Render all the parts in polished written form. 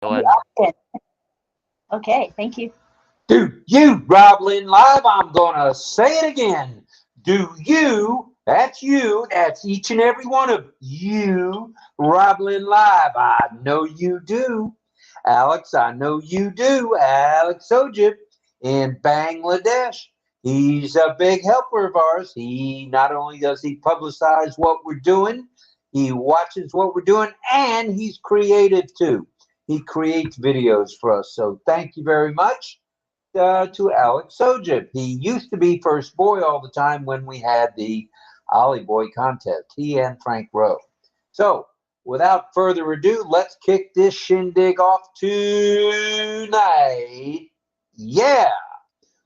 You Lynn. opted. Okay, thank you. Do you, RobLynn Live? I'm gonna say it again. Do you? That's each and every one of you, RobLynn Live. I know you do. Alex, I know you do. Alex Sojip in Bangladesh. He's a big helper of ours. He not only does he publicize what we're doing, he watches what we're doing, and he's creative too. He creates videos for us. So thank you very much to Alex Sojip. He used to be first boy all the time when we had the Ollie Boy contest, he and Frank Rowe. So, without further ado, let's kick this shindig off tonight. Yeah.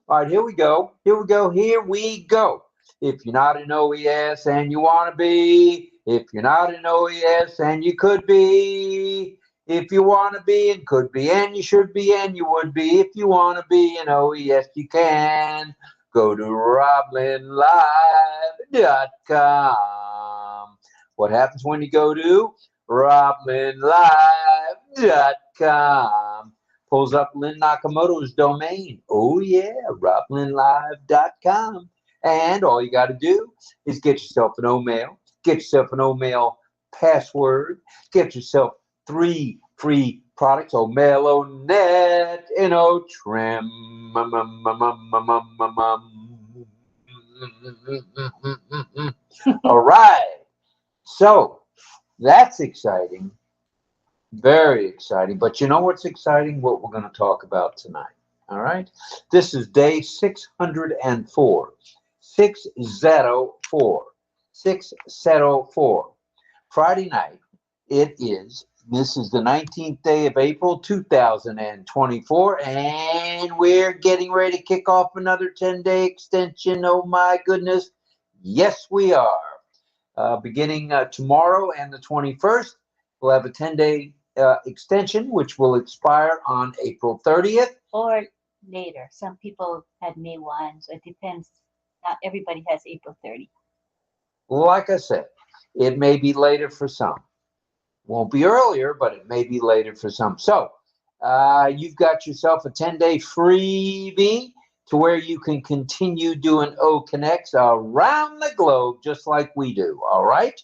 All right, here we go. Here we go. Here we go. If you're not an OES and you want to be, if you're not an OES and you could be, if you want to be and could be and you should be and you would be, if you want to be an OES, you can. Go to RobLynnLive.com. What happens when you go to RobLynnLive.com? Pulls up Lynn Nakamoto's domain. Oh, yeah, RobLynnLive.com. And all you got to do is get yourself an O-mail, get yourself an O-mail password, get yourself 3 free products, O-mail, O-net, and O-trim. All right. So that's exciting. Very exciting. But you know what's exciting? What we're going to talk about tonight. All right. This is day 604. 604. 604. Friday night. This is the 19th day of April 2024. And we're getting ready to kick off another 10-day extension. Oh, my goodness. Yes, we are. Beginning tomorrow and the 21st, we'll have a 10-day extension, which will expire on April 30th. Or later. Some people had May 1, so it depends. Not everybody has April 30. Like I said, it may be later for some. Won't be earlier, but it may be later for some. So you've got yourself a 10-day freebie to where you can continue doing OConnects around the globe just like we do, all right?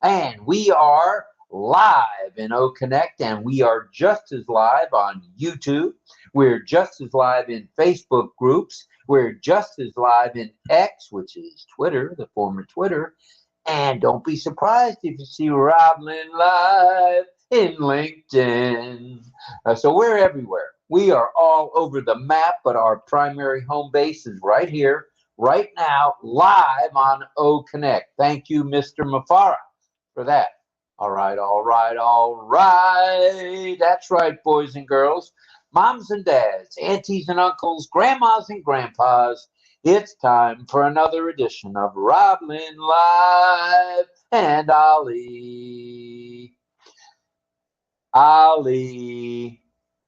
And we are live in OConnect, and we are just as live on YouTube. We're just as live in Facebook groups. We're just as live in X, which is Twitter, the former Twitter. And don't be surprised if you see RobLynn live in LinkedIn. So we're everywhere. We are all over the map, but our primary home base is right here, right now, live on OConnect. Thank you, Mr. Mafara, for that. All right, all right, all right. That's right, boys and girls, moms and dads, aunties and uncles, grandmas and grandpas. It's time for another edition of RobLynn Live and Ollie. Ollie.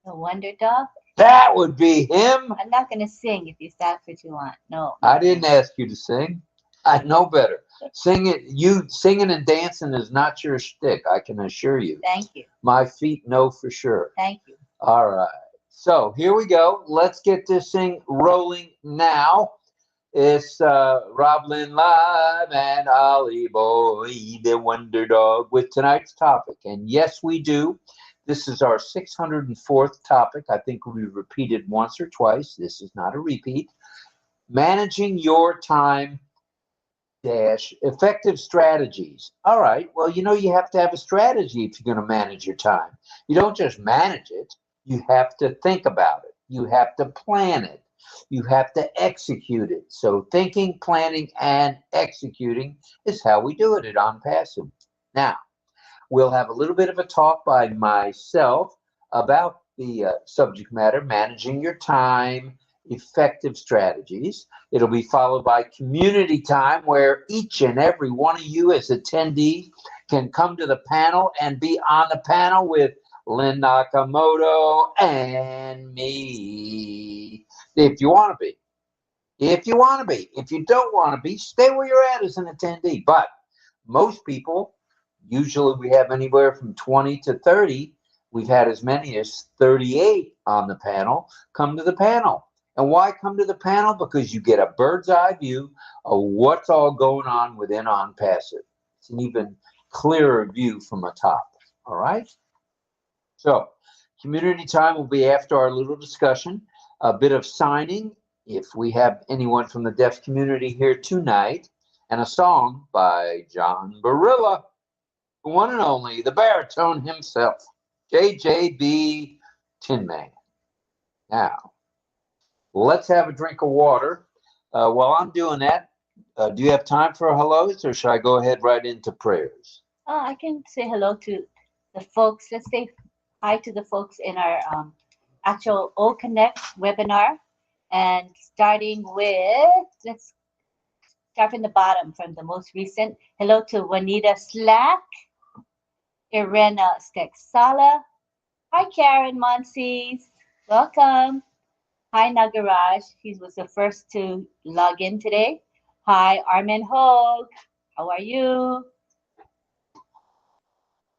The Wonder Dog? That would be him. I'm not going to sing if that's what you want. No. I didn't ask you to sing. I know better. Singing and dancing is not your shtick, I can assure you. Thank you. My feet know for sure. Thank you. All right. So here we go. Let's get this thing rolling now. It's RobLynn Live and Ollie Boy, the Wonder Dog, with tonight's topic. And yes, we do. This is our 604th topic. I think we've repeated once or twice. This is not a repeat. Managing your time dash effective strategies. All right. Well, you have to have a strategy if you're going to manage your time. You don't just manage it. You have to think about it. You have to plan it. You have to execute it. So thinking, planning, and executing is how we do it at ONPASSIVE. Now, we'll have a little bit of a talk by myself about the subject matter, managing your time, effective strategies. It'll be followed by community time, where each and every one of you as attendees can come to the panel and be on the panel with Lynn Nakamoto and me. If you want to be. If you want to be. If you don't want to be, stay where you're at as an attendee. But most people, usually we have anywhere from 20 to 30, we've had as many as 38 on the panel come to the panel. And why come to the panel? Because you get a bird's eye view of what's all going on within ONPASSIVE. It's an even clearer view from the top. All right? So, community time will be after our little discussion, a bit of signing, if we have anyone from the deaf community here tonight, and a song by John Barilla, the one and only, the baritone himself, JJB Tin Man. Now, let's have a drink of water. While I'm doing that, do you have time for hellos, or should I go ahead right into prayers? I can say hello to the folks. Let's say hi to the folks in our actual OConnect webinar. And starting with, let's start from the bottom, from the most recent. Hello to Juanita Slack, Irena Stexala. Hi, Karen Monsees. Welcome. Hi, Nagaraj. He was the first to log in today. Hi, Armin Hogue. How are you?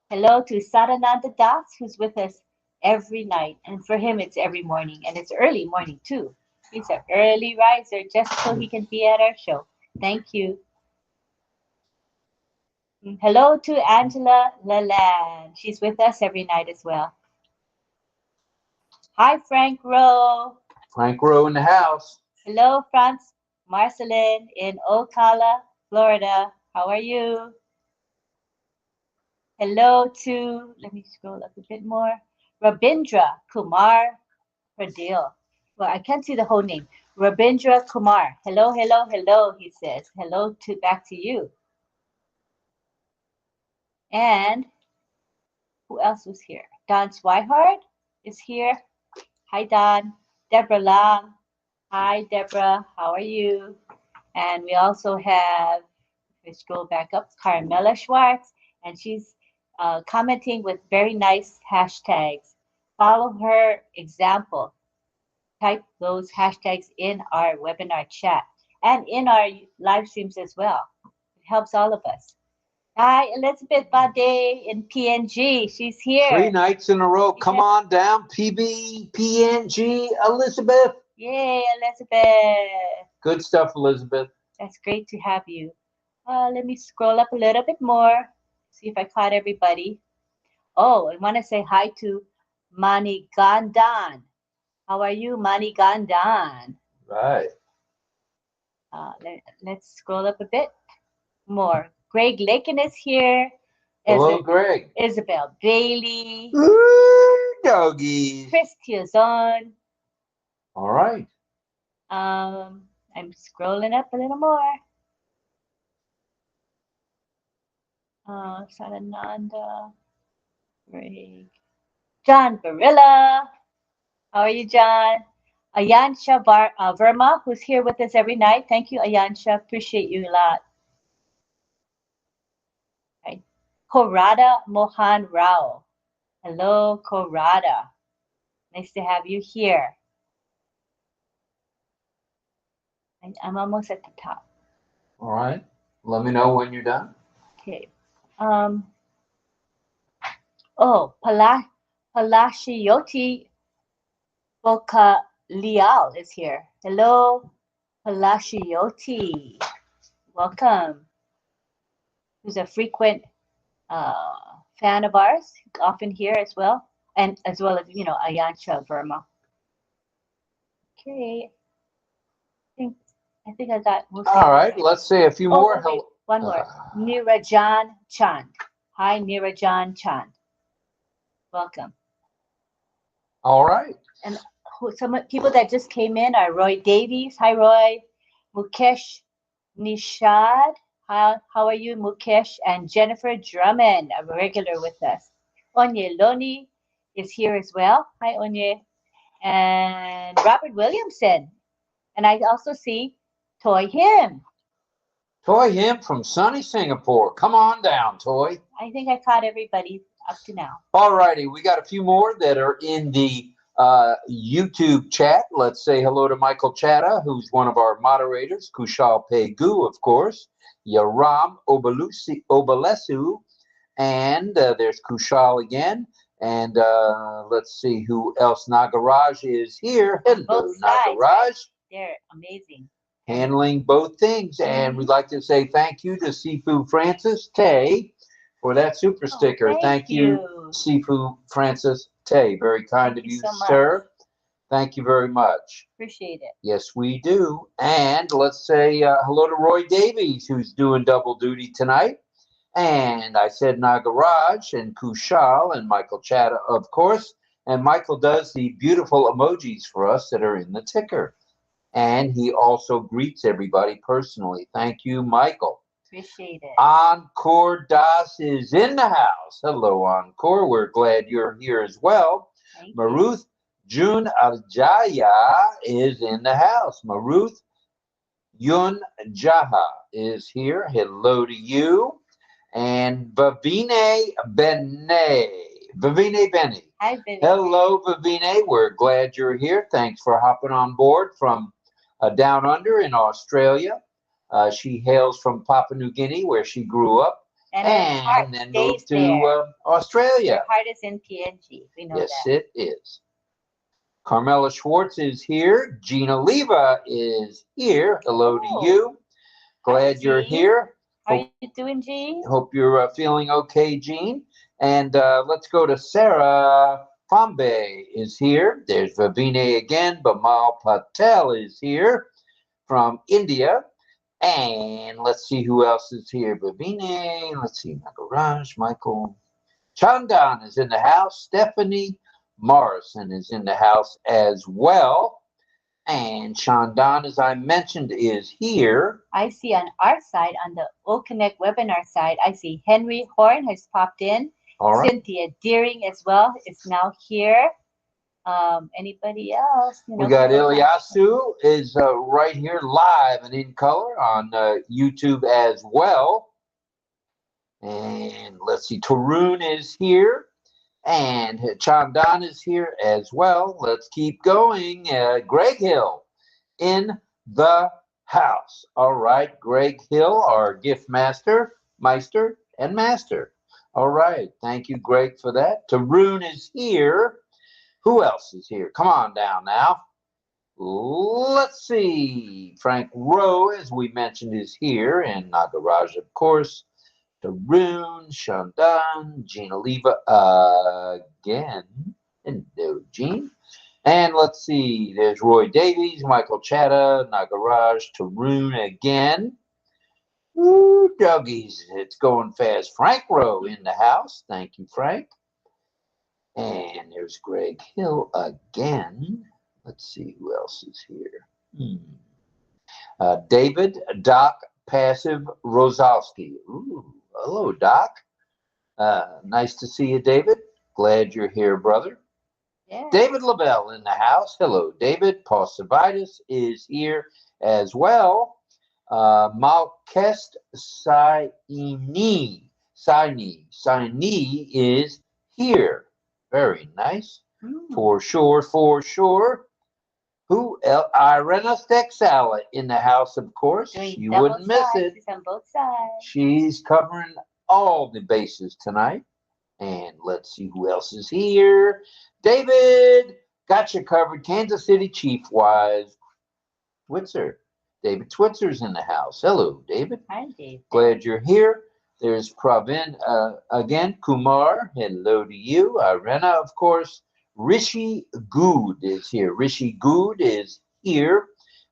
Hello to Sadananda Das, who's with us every night. And for him, it's every morning. And it's early morning, too. He's an early riser just so he can be at our show. Thank you. Hello to Angela Lalande. She's with us every night as well. Hi, Frank Rowe. Frank Rowe in the house. Hello, Franz Marcelin in Ocala, Florida. How are you? Hello to, let me scroll up a bit more, Rabindra Kumar Pradil. Well, I can't see the whole name. Rabindra Kumar. Hello, hello, hello, he says. Hello to back to you. And who else was here? Don Swihart is here. Hi, Don. Deborah Lang. Hi, Deborah. How are you? And we also have, let's scroll back up, Carmela Schwartz, and she's commenting with very nice hashtags. Follow her example. Type those hashtags in our webinar chat and in our live streams as well. It helps all of us. Hi, Elizabeth Bade in PNG. She's here. 3 nights in a row. Come on down, PB, PNG, Elizabeth. Yay, Elizabeth. Good stuff, Elizabeth. That's great to have you. Let me scroll up a little bit more. See if I caught everybody. Oh, I want to say hi to Manigandan. How are you, Manigandan? Right. Let's scroll up a bit more. Greg Lakin is here. Hello, Greg. Isabel Bailey. Ooh, doggies. Chris Tiazon. All right. I'm scrolling up a little more. Sadananda. Greg. John Barilla. How are you, John? Ayansha Verma, who's here with us every night. Thank you, Ayansha. Appreciate you a lot. Right. Korada Mohan Rao. Hello, Korada. Nice to have you here. I'm almost at the top. All right. Let me know when you're done. Okay. Palashiyoti Boca Lial is here. Hello, Palashiyoti. Welcome. Who's a frequent fan of ours, often here as well, and as well as, Ayansha Verma. Okay. I think I got most. All right, let's say a few more. Wait, one more. Nirajan Chand. Hi, Nirajan Chand. Welcome. All right. And some people that just came in are Roy Davies. Hi, Roy. Mukesh Nishad. How are you, Mukesh? And Jennifer Drummond, a regular with us. Onye Loni is here as well. Hi, Onye. And Robert Williamson. And I also see Toy Him. Toy Him from sunny Singapore. Come on down, Toy. I think I caught everybody up to now. All righty. We got a few more that are in the YouTube chat. Let's say hello to Michael Chatta, who's one of our moderators. Kushal Pegu, of course. Yaram Obalesu. And there's Kushal again. And let's see who else. Nagaraj is here. Hello, Both sides, Nagaraj. right? They're amazing. Handling both things. And we'd like to say thank you to Sifu Francis Tay for that super sticker. Thank you. Sifu Francis Tay. Very kind Thank of you you, so much. sir. Thank you very much. Appreciate it. Yes, we do. And let's say hello to Roy Davies, who's doing double duty tonight. And I said Nagaraj and Kushal and Michael Chatta, of course. And Michael does the beautiful emojis for us that are in the ticker. And he also greets everybody personally. Thank you, Michael. Appreciate it. Encore Das is in the house. Hello, Encore. We're glad you're here as well. Thank you. Maruth Jun Arjaya is in the house. Maruth Yun Jaha is here. Hello to you. And Vavine Bene. Vavine Bene. Hi, Vavine. Hello, Vavine. We're glad you're here. Thanks for hopping on board from down under in Australia. She hails from Papua New Guinea, where she grew up, and then moved to Australia. Her heart is in PNG. We know that. Yes, it is. Carmela Schwartz is here. Gina Leva is here. Hello to you. Glad you're here. How are you doing, Jean? Hope you're feeling okay, Jean. And let's go to Sarah Fambe is here. There's Vavine again. Bamal Patel is here from India. And let's see who else is here. Vavine. Let's see. Nagaraj, Michael. Chandan is in the house. Stephanie Morrison is in the house as well. And Chandan, as I mentioned, is here. I see on our side, on the OConnect webinar side, I see Henry Horn has popped in. All right. Cynthia Deering as well is now here. Anybody else? We got Ilyasu is right here live and in color on YouTube as well. And let's see, Tarun is here. And Chandan is here as well. Let's keep going. Greg Hill in the house. All right, Greg Hill, our gift master. All right, thank you, Greg, for that. Tarun is here. Who else is here? Come on down now. Let's see. Frank Rowe, as we mentioned, is here. And Nagaraj, of course. Tarun, Shandan, Gina Leva again. Hello, Jean. And let's see, there's Roy Davies, Michael Chatta, Nagaraj, Tarun again. Ooh, doggies, it's going fast. Frank Rowe in the house. Thank you, Frank. And there's Greg Hill again. Let's see who else is here. David Doc Passive Rosowski. Ooh. Hello, Doc. Nice to see you, David. Glad you're here, brother. Yeah. David Lavelle in the house. Hello, David. Paul Savitis is here as well. Malkest Saini is here. Very nice. For sure. Who else? Irena Stexala in the house, of course. You wouldn't miss it. She's on both sides. She's covering all the bases tonight. And let's see who else is here. David, got you covered. Kansas City Chief Wise Twitzer. David Twitzer's in the house. Hello, David. Hi, David. Glad you're here. There's Pravin again. Kumar, hello to you. Irena, of course. Rishi Good is here. Rishi Good is here.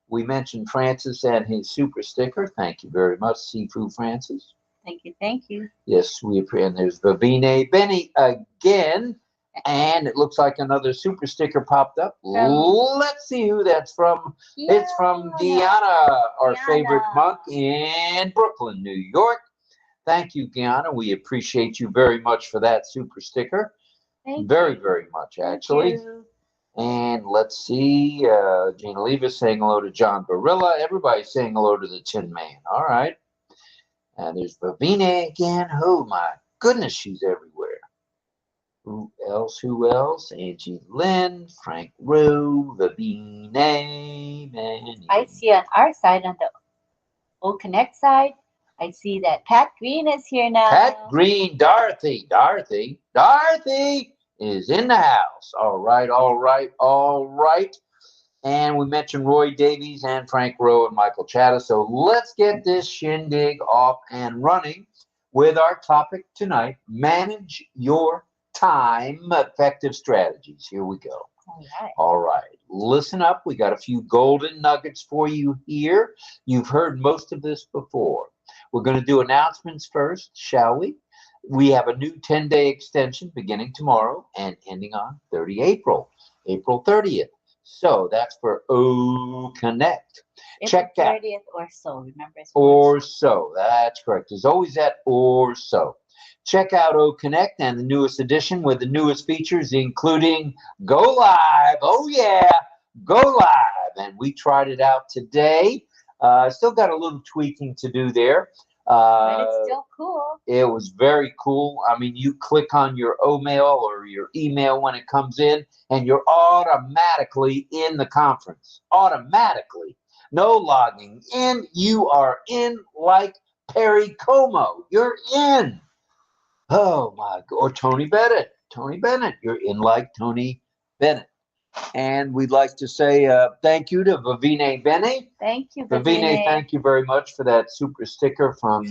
We mentioned Francis and his super sticker. Thank you very much, Sifu Francis. Thank you. Yes, we appreciate. And there's Vavine Benny again. And it looks like another super sticker popped up. Let's see who that's from. Yeah. It's from Guyana, our favorite monk in Brooklyn, New York. Thank you, Guyana. We appreciate you very much for that super sticker. Very much, actually. And let's see, Gina Leva saying hello to John Barilla. Everybody's saying hello to the Tin Man. All right. And there's Vavine again. Oh, my goodness, she's everywhere. Who else? Angie Lynn, Frank Rowe, Vavine. I see on our side, on the OConnect side, I see that Pat Green is here now. Pat Green, Dorothy. is in the house. All right, all right, all right. And we mentioned Roy Davies and Frank Rowe and Michael Chatta. So let's get this shindig off and running with our topic tonight, manage your time effective strategies. Here we go. All right. Listen up. We got a few golden nuggets for you here. You've heard most of this before. We're going to do announcements first, shall we? We have a new 10-day extension beginning tomorrow and ending on April 30th. So that's for OConnect. Check that. 30th or so. Remember, it's or so. That's correct. There's always that or so. Check out OConnect and the newest edition with the newest features, including Go Live. Oh, yeah, Go Live. And we tried it out today. Still got a little tweaking to do there. But it's still cool. It was very cool. I mean, you click on your O-mail or your email when it comes in, and you're automatically in the conference. Automatically. No logging in. You are in like Perry Como. You're in. Oh, my God. Or Tony Bennett. Tony Bennett. You're in like Tony Bennett. And we'd like to say thank you to Vivine Bene. Thank you, Vivine, thank you very much for that super sticker from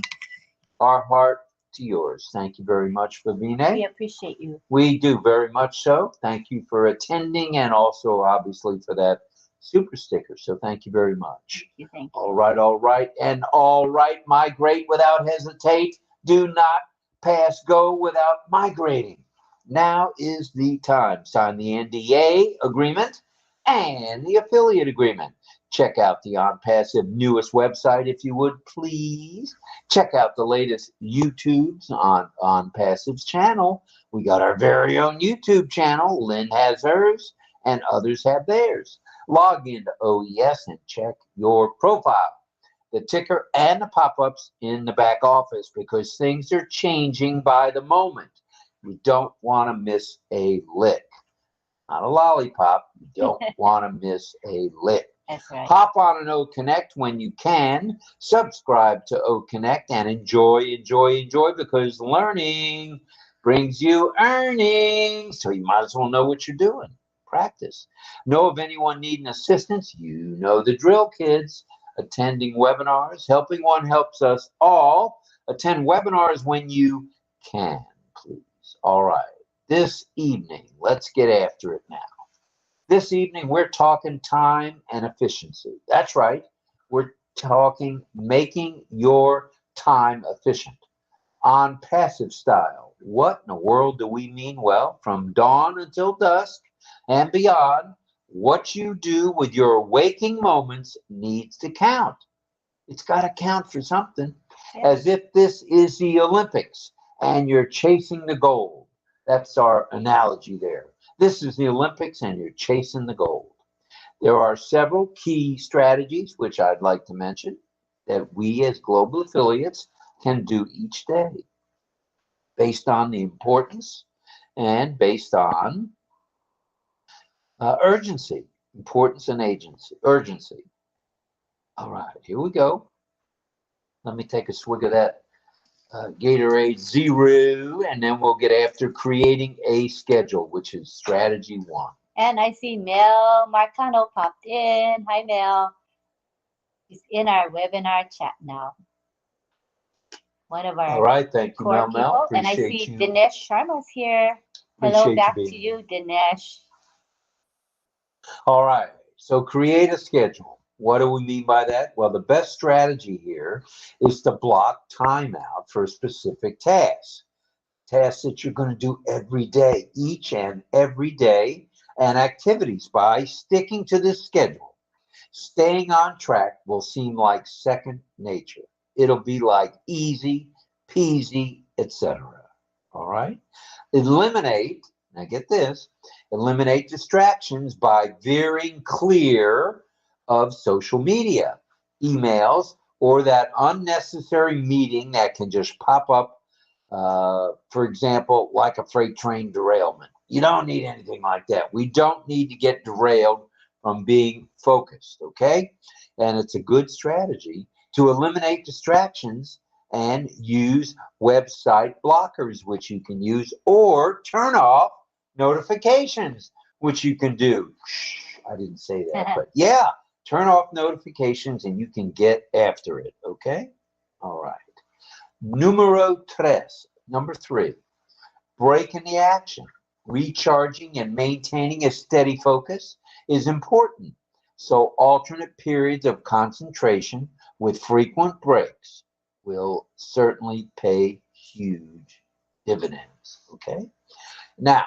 our heart to yours. Thank you very much, Vivine. We appreciate you. We do very much so. Thank you for attending and also, obviously, for that super sticker. So thank you very much. Thank you. All right, all right. And all right, migrate without hesitate. Do not pass go without migrating. Now is the time. Sign the NDA agreement and the affiliate agreement. Check out the OnPassive newest website, if you would, please. Check out the latest YouTubes on OnPassive's channel. We got our very own YouTube channel. Lynn has hers, and others have theirs. Log into OES and check your profile, the ticker, and the pop-ups in the back office because things are changing by the moment. You don't want to miss a lick. Not a lollipop. You don't want to miss a lick. That's right. Hop on an OConnect when you can. Subscribe to OConnect and enjoy because learning brings you earnings. So you might as well know what you're doing. Practice. Know of anyone needing assistance? You know the drill, kids. Attending webinars. Helping one helps us all. Attend webinars when you can, please. All right. This evening, let's get after it now. This evening, we're talking time and efficiency. That's right. We're talking making your time efficient on passive style. What in the world do we mean? Well, from dawn until dusk and beyond, what you do with your waking moments needs to count. It's got to count for something. Yes. As if this is the Olympics and you're chasing the gold. That's our analogy there. This is the Olympics and you're chasing the gold. There are several key strategies, which I'd like to mention, that we as global affiliates can do each day based on the importance and based on urgency, importance and urgency. All right, here we go. Let me take a swig of that Gatorade Zero, and then we'll get after creating a schedule, which is strategy 1. And I see Mel Marcano popped in. Hi, Mel. He's in our webinar chat now. One of our all right, thank you, Mel. Mel. And I see Dinesh Sharma's here. Hello, back to you, Dinesh. All right, so create a schedule. What do we mean by that? Well, the best strategy here is to block time out for specific tasks. Tasks that you're going to do every day, each and every day, and activities by sticking to this schedule. Staying on track will seem like second nature. It'll be like easy peasy, etc. All right? Eliminate, now get this, eliminate distractions by veering clear of social media, emails, or that unnecessary meeting that can just pop up, for example, like a freight train derailment. You don't need anything like that. We don't need to get derailed from being focused, okay? And it's a good strategy to eliminate distractions and use website blockers, which you can use, or turn off notifications, which you can do. Shh, I didn't say that, but yeah, turn off notifications and you can get after it, okay? All right. Numero tres, number 3, breaking the action. Recharging and maintaining a steady focus is important. So alternate periods of concentration with frequent breaks will certainly pay huge dividends, okay? Now,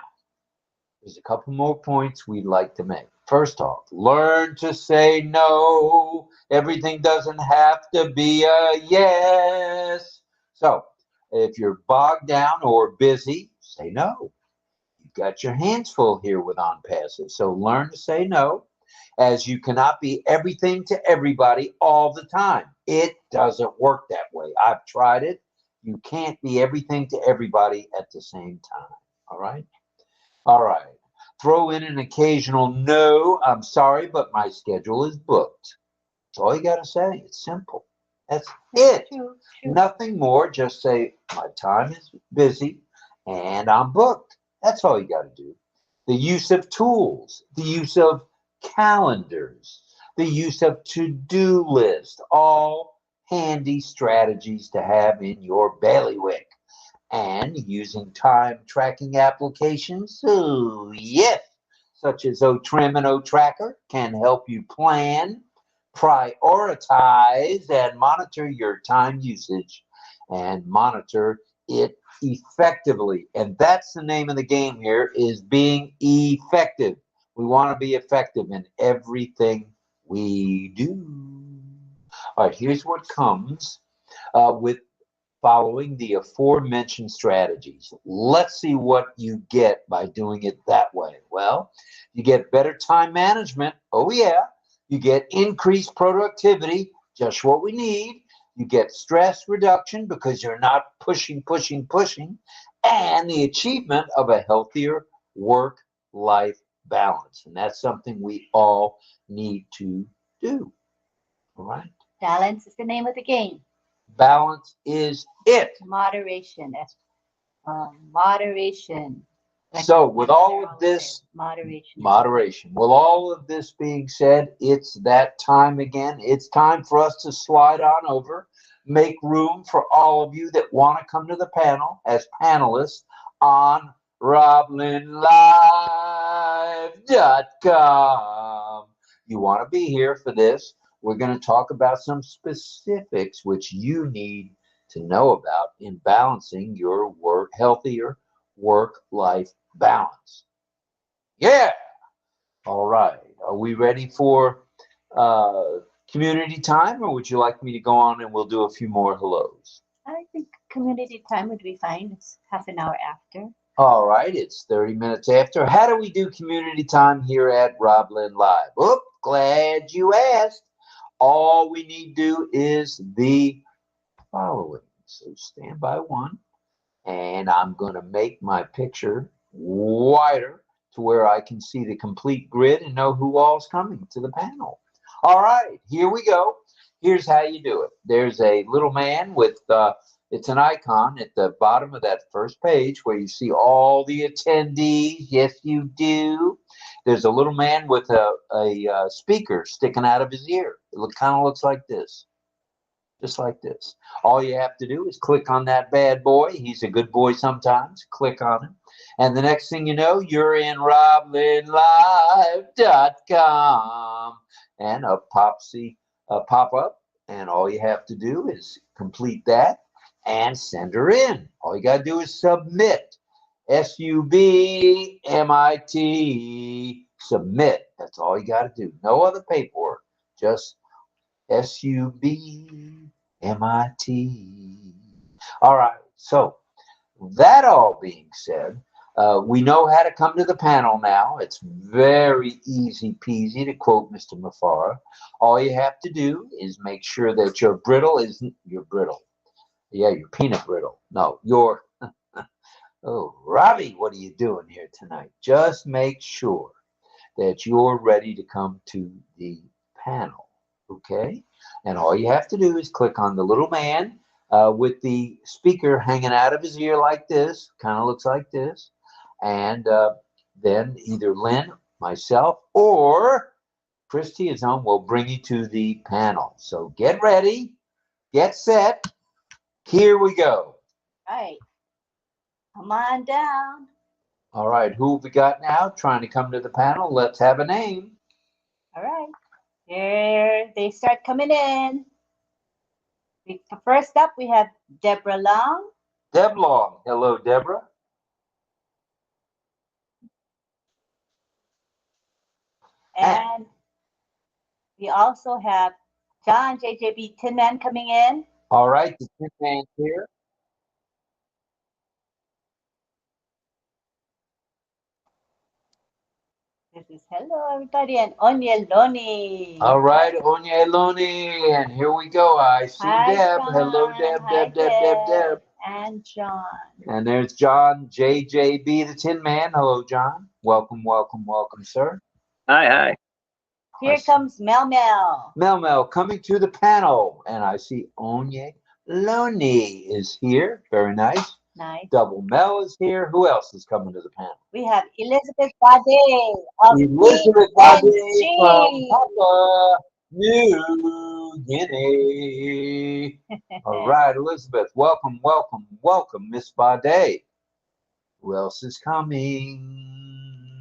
there's a couple more points we'd like to make. First off, learn to say no. Everything doesn't have to be a yes. So, if you're bogged down or busy, say no. You've got your hands full here with ONPASSIVE. So learn to say no, as you cannot be everything to everybody all the time. It doesn't work that way. I've tried it. You can't be everything to everybody at the same time. All right? All right. Throw in an occasional no, I'm sorry, but my schedule is booked. That's all you got to say. It's simple. That's it. True. Nothing more. Just say, my time is busy and I'm booked. That's all you got to do. The use of tools, the use of calendars, the use of to-do lists, all handy strategies to have in your bailiwick. And using time tracking applications, so yes, such as OTrim and OTracker, can help you plan, prioritize, and monitor your time usage and monitor it effectively. And that's the name of the game here, is being effective. We want to be effective in everything we do. All right, here's what comes with following the aforementioned strategies. Let's see what you get by doing it that way. Well, you get better time management. Oh, yeah. You get increased productivity, just what we need. You get stress reduction because you're not pushing, and the achievement of a healthier work-life balance. And that's something we all need to do. All right? Balance is the name of the game. Balance is it. Moderation. That's moderation. So with all of this moderation. with all of this being said, it's that time again. It's time for us to slide on over, make room for all of you that want to come to the panel as panelists on RobLynnLive.com. You want to be here for this. We're going to talk about some specifics which you need to know about in balancing your healthier work-life balance. Yeah. All right. Are we ready for community time, or would you like me to go on and we'll do a few more hellos? I think community time would be fine. It's half an hour after. All right. It's 30 minutes after. How do we do community time here at RobLynn Live? Oop, glad you asked. All we need to do is the following. So stand by one. And I'm going to make my picture wider to where I can see the complete grid and know who all's coming to the panel. All right, here we go. Here's how you do it. There's a little man with, it's an icon at the bottom of that first page where you see all the attendees. Yes, you do. There's a little man with a speaker sticking out of his ear. It kind of looks like this. Just like this. All you have to do is click on that bad boy. He's a good boy sometimes. Click on him. And the next thing you know, you're in RobLynnLive.com. And a pop up. And all you have to do is complete that and send her in. All you got to do is submit. SUBMIT. Submit. That's all you got to do. No other paperwork. Just SUBMIT. All right. So that all being said, we know how to come to the panel now. It's very easy peasy, to quote Mr. Mafara. All you have to do is make sure that your brittle isn't your brittle. Yeah, your peanut brittle. No, your oh, Robbie, what are you doing here tonight? Just make sure that you're ready to come to the panel. Okay? And all you have to do is click on the little man with the speaker hanging out of his ear like this. Kind of looks like this. And then either Lynn, myself, or Christy is on. We'll bring you to the panel. So get ready, get set. Here we go. Right. Come on down. All right, who have we got now trying to come to the panel? Let's have a name. All right. Here they start coming in. First up, we have Deborah Long. Deb Long. Hello, Deborah. And we also have John JJB Tin Man coming in. All right, the Tin Man's here. This is hello everybody, and Onyeloni. All right, Onyeloni, and here we go. I see Hi, Deb. John. Hello, Deb, Hi, Deb. And John. And there's John JJB, the Tin Man. Hello, John. Welcome, sir. Hi. Here comes Mel. Mel coming to the panel, and I see Onyeloni is here. Very nice. Nice. Double Mel is here. Who else is coming to the panel? We have Elizabeth Bade of Elizabeth Bade from Papua New Guinea. All right, Elizabeth, welcome, Miss Bade. Who else is coming?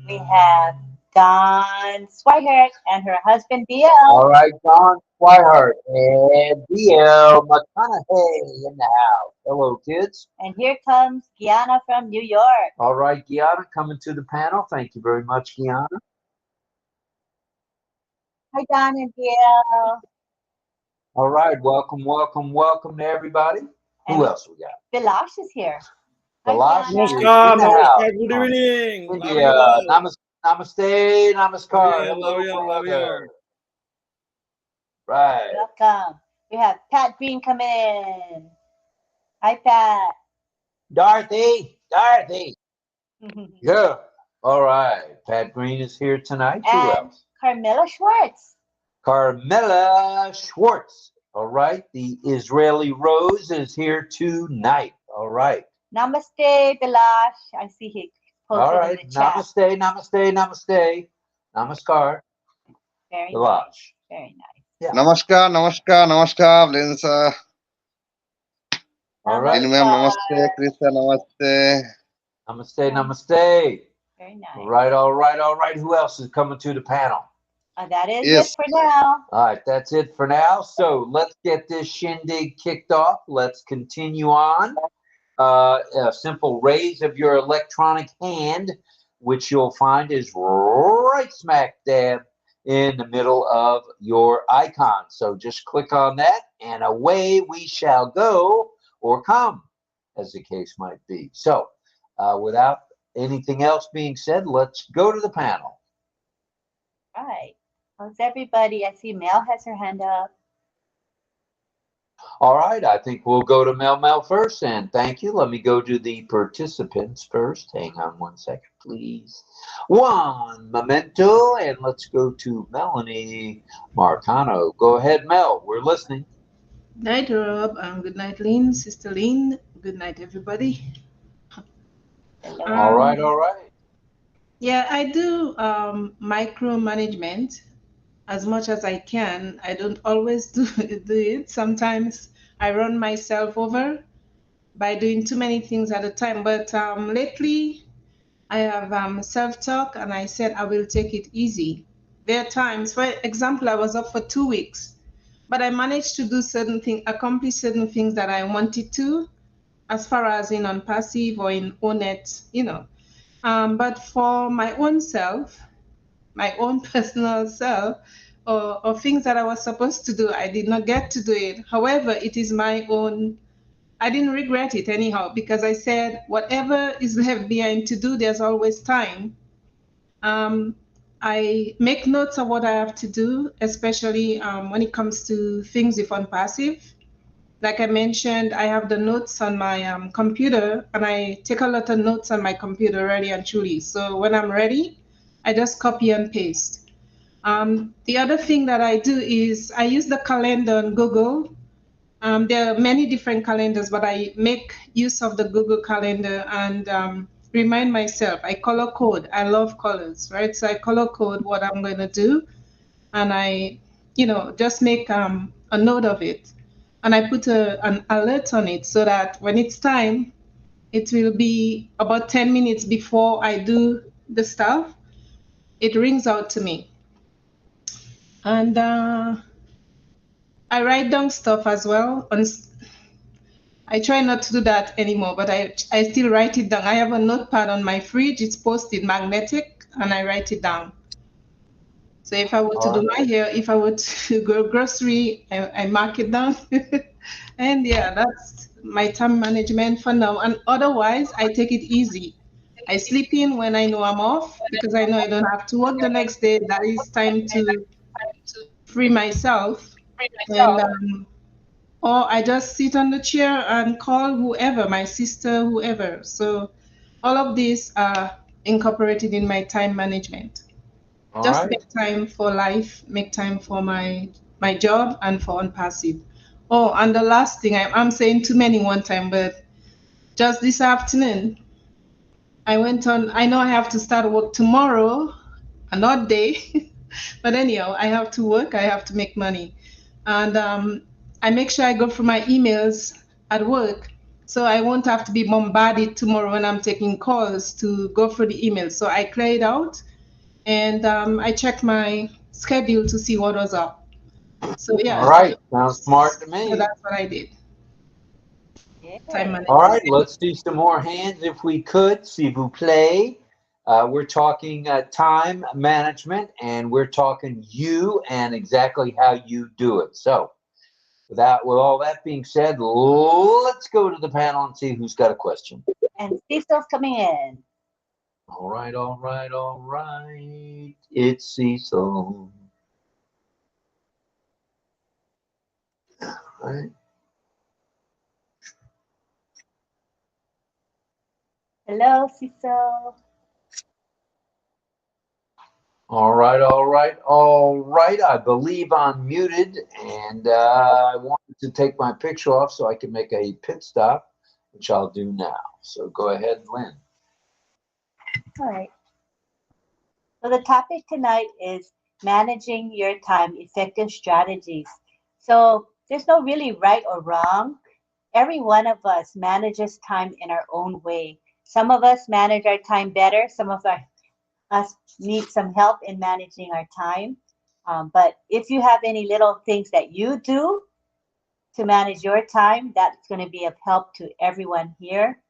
We have Dawn Swihart and her husband DL. All right, Dawn Swihart and DL McConaughey in the house. Hello, kids. And here comes Gianna from New York. All right, Gianna, coming to the panel. Thank you very much, Gianna. Hi, Dawn and DL. All right, welcome to everybody. Who else we got? Vilash is here. Vilash is in the Namaskar, house. good evening. India, namaste, namaskar. Love you. Brother. Right. Welcome. We have Pat Green come in. Hi, Pat. Dorothy. Yeah. All right. Pat Green is here tonight. Who else? Carmela Schwartz. Carmela Schwartz. All right. The Israeli Rose is here tonight. All right. Namaste, Vilash. I see he posted All right. in the chat. Namaste. Namaskar. Very Vilash. nice. Very nice. Yeah. Namaskar, Lynn sir. All right. Lynn ma'am, namaste. Krista, namaste. Namaste. Very nice. All right. Who else is coming to the panel? That is Yes. it for now. All right, that's it for now. So let's get this shindig kicked off. Let's continue on. A simple raise of your electronic hand, which you'll find is right smack dab in the middle of your icon. So just click on that and away we shall go, or come, as the case might be. So without anything else being said, let's go to the panel. All right. How's everybody? I see Mel has her hand up. All right, I think we'll go to Mel first, and thank you. Let me go to the participants first. Hang on one second, please. One memento, and let's go to Melanie Marcano. Go ahead, Mel. We're listening. Night, Rob. Good night, Lynn. Sister Lynn. Good night, everybody. All right. Yeah, I do micromanagement as much as I can. I don't always do it. Sometimes I run myself over by doing too many things at a time. But lately, I have self-talk, and I said I will take it easy. There are times, for example, I was up for 2 weeks, but I managed to do certain things, accomplish certain things that I wanted to, as far as in ONPASSIVE or in ONET, But for my own self, my own personal self, or things that I was supposed to do, I did not get to do it. However, it is my own. I didn't regret it anyhow, because I said whatever is left behind to do, there's always time. I make notes of what I have to do, especially when it comes to things with ONPASSIVE. Like I mentioned, I have the notes on my computer, and I take a lot of notes on my computer really and truly. So when I'm ready, I just copy and paste. The other thing that I do is I use the calendar on Google. There are many different calendars, but I make use of the Google Calendar and remind myself. I color code. I love colors, right? So I color code what I'm going to do, and I, just make a note of it, and I put an alert on it so that when it's time, it will be about 10 minutes before I do the stuff. It rings out to me, and I write down stuff as well. I try not to do that anymore, but I still write it down. I have a notepad on my fridge. It's posted magnetic, and I write it down. So if I were to do my hair, if I were to go grocery, I mark it down. And yeah, that's my time management for now. And otherwise, I take it easy. I sleep in when I know I'm off because I know I don't have to work the next day. That is time to free myself. And or I just sit on the chair and call whoever, my sister, whoever. So all of these are incorporated in my time management. Just make time for life, make time for my job and for ONPASSIVE. Oh, and the last thing, I'm saying too many one time, but just this afternoon, I went on, I know I have to start work tomorrow, another day, but anyhow, I have to work, I have to make money. And I make sure I go through my emails at work, so I won't have to be bombarded tomorrow when I'm taking calls to go through the emails. So I clear it out, and I check my schedule to see what was up. So yeah. All right, sounds smart to me. So that's what I did. Yeah. Time management. All right, let's see some more hands if we could. S'il vous plaît. We're talking time management, and we're talking you and exactly how you do it. So with all that being said, let's go to the panel and see who's got a question. And Cecil's coming in. All right, all right, all right. It's Cecil. All right. Hello, Cecil. All right, all right, all right. I believe I'm muted, and I wanted to take my picture off so I can make a pit stop, which I'll do now. So go ahead, Lynn. All right. So the topic tonight is managing your time, effective strategies. So there's no really right or wrong. Every one of us manages time in our own way. Some of us manage our time better. Some of us need some help in managing our time. But if you have any little things that you do to manage your time, that's going to be of help to everyone here.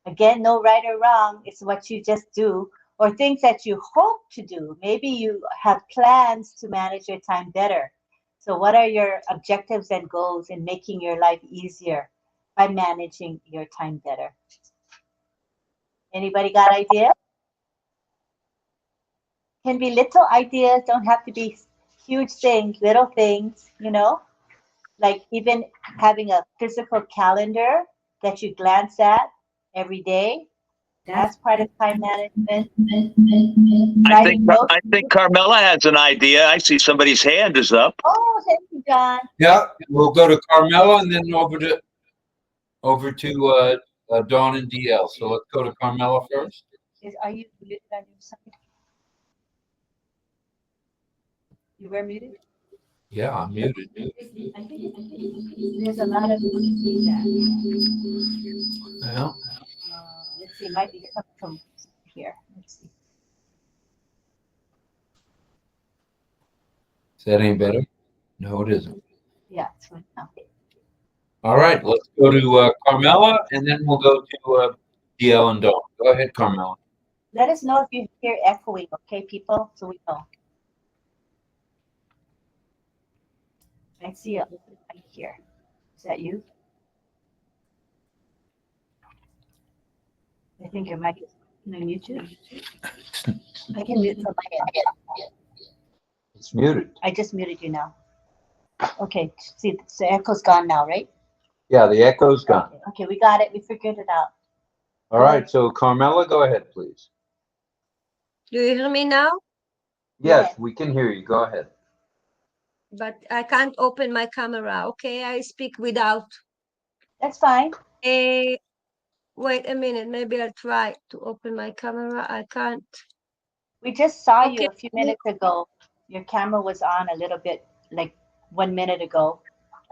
Again, no right or wrong. It's what you just do or things that you hope to do. Maybe you have plans to manage your time better. So what are your objectives and goals in making your life easier by managing your time better? Anybody got ideas? Can be little ideas, don't have to be huge things, little things, like even having a physical calendar that you glance at every day. That's part of time management. I think Carmela has an idea. I see somebody's hand is up. Oh, thank you, John. Yeah, we'll go to Carmela and then over to Dawn and DL. So let's go to Carmela first. Are you muted on your side? You were muted? Yeah, I'm muted. I think there's a lot of feedback. Yeah. Let's see, it might be coming from here. Let's see. Is that any better? No, it isn't. Yeah, it's fine now. All right, let's go to Carmela, and then we'll go to DL and Dawn. Go ahead, Carmela. Let us know if you hear echoing, okay, people, so we know. I see a little right here. Is that you? I think your mic is. Can I mute you? I can mute from my end. It's muted. I just muted you now. Okay, see, the echo's gone now, right? Yeah, the echo's gone. Okay, we got it. We figured it out. All right, so Carmela, go ahead, please. Do you hear me now? Yes, we can hear you. Go ahead. But I can't open my camera. Okay, I speak without. That's fine. Wait a minute. Maybe I'll try to open my camera. I can't. We just saw you Okay. a few minutes ago. Your camera was on a little bit, like 1 minute ago.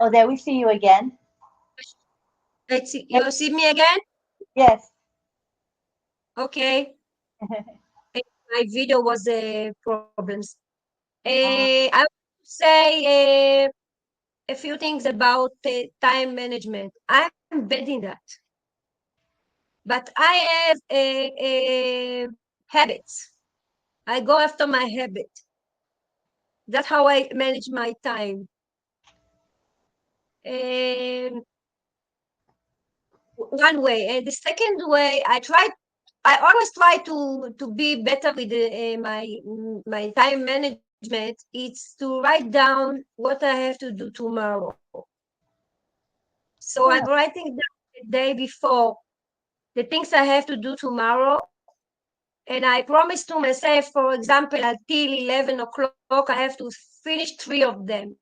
Oh, there we see you again. Let's see. You see me again? Yes. Okay. My video was problems. I want to say a few things about time management. I'm bad in that, but I have habits. I go after my habit. That's how I manage my time. Um, One way, and the second way, I always try to be better with my time management. It's to write down what I have to do tomorrow. So I'm writing down the day before the things I have to do tomorrow, and I promise to myself, for example, until 11 o'clock, I have to finish 3 of them,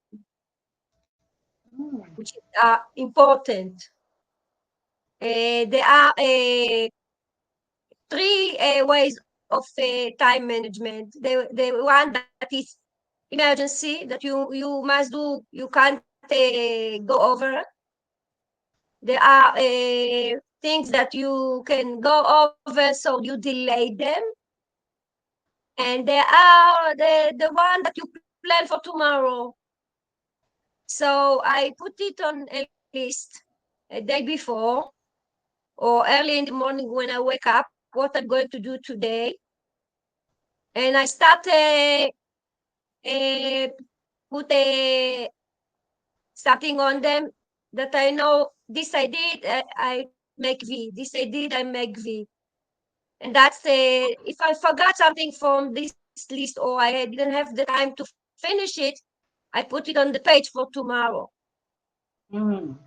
which are important. There are 3 ways of time management. The one that is emergency, that you must do, you can't go over. There are things that you can go over, so you delay them. And there are the one that you plan for tomorrow. So I put it on a list a day before or early in the morning when I wake up, what I'm going to do today. And I start put something on them that I know this I did, I make V. This I did, I make V. And that's if I forgot something from this list or I didn't have the time to finish it, I put it on the page for tomorrow. Mm.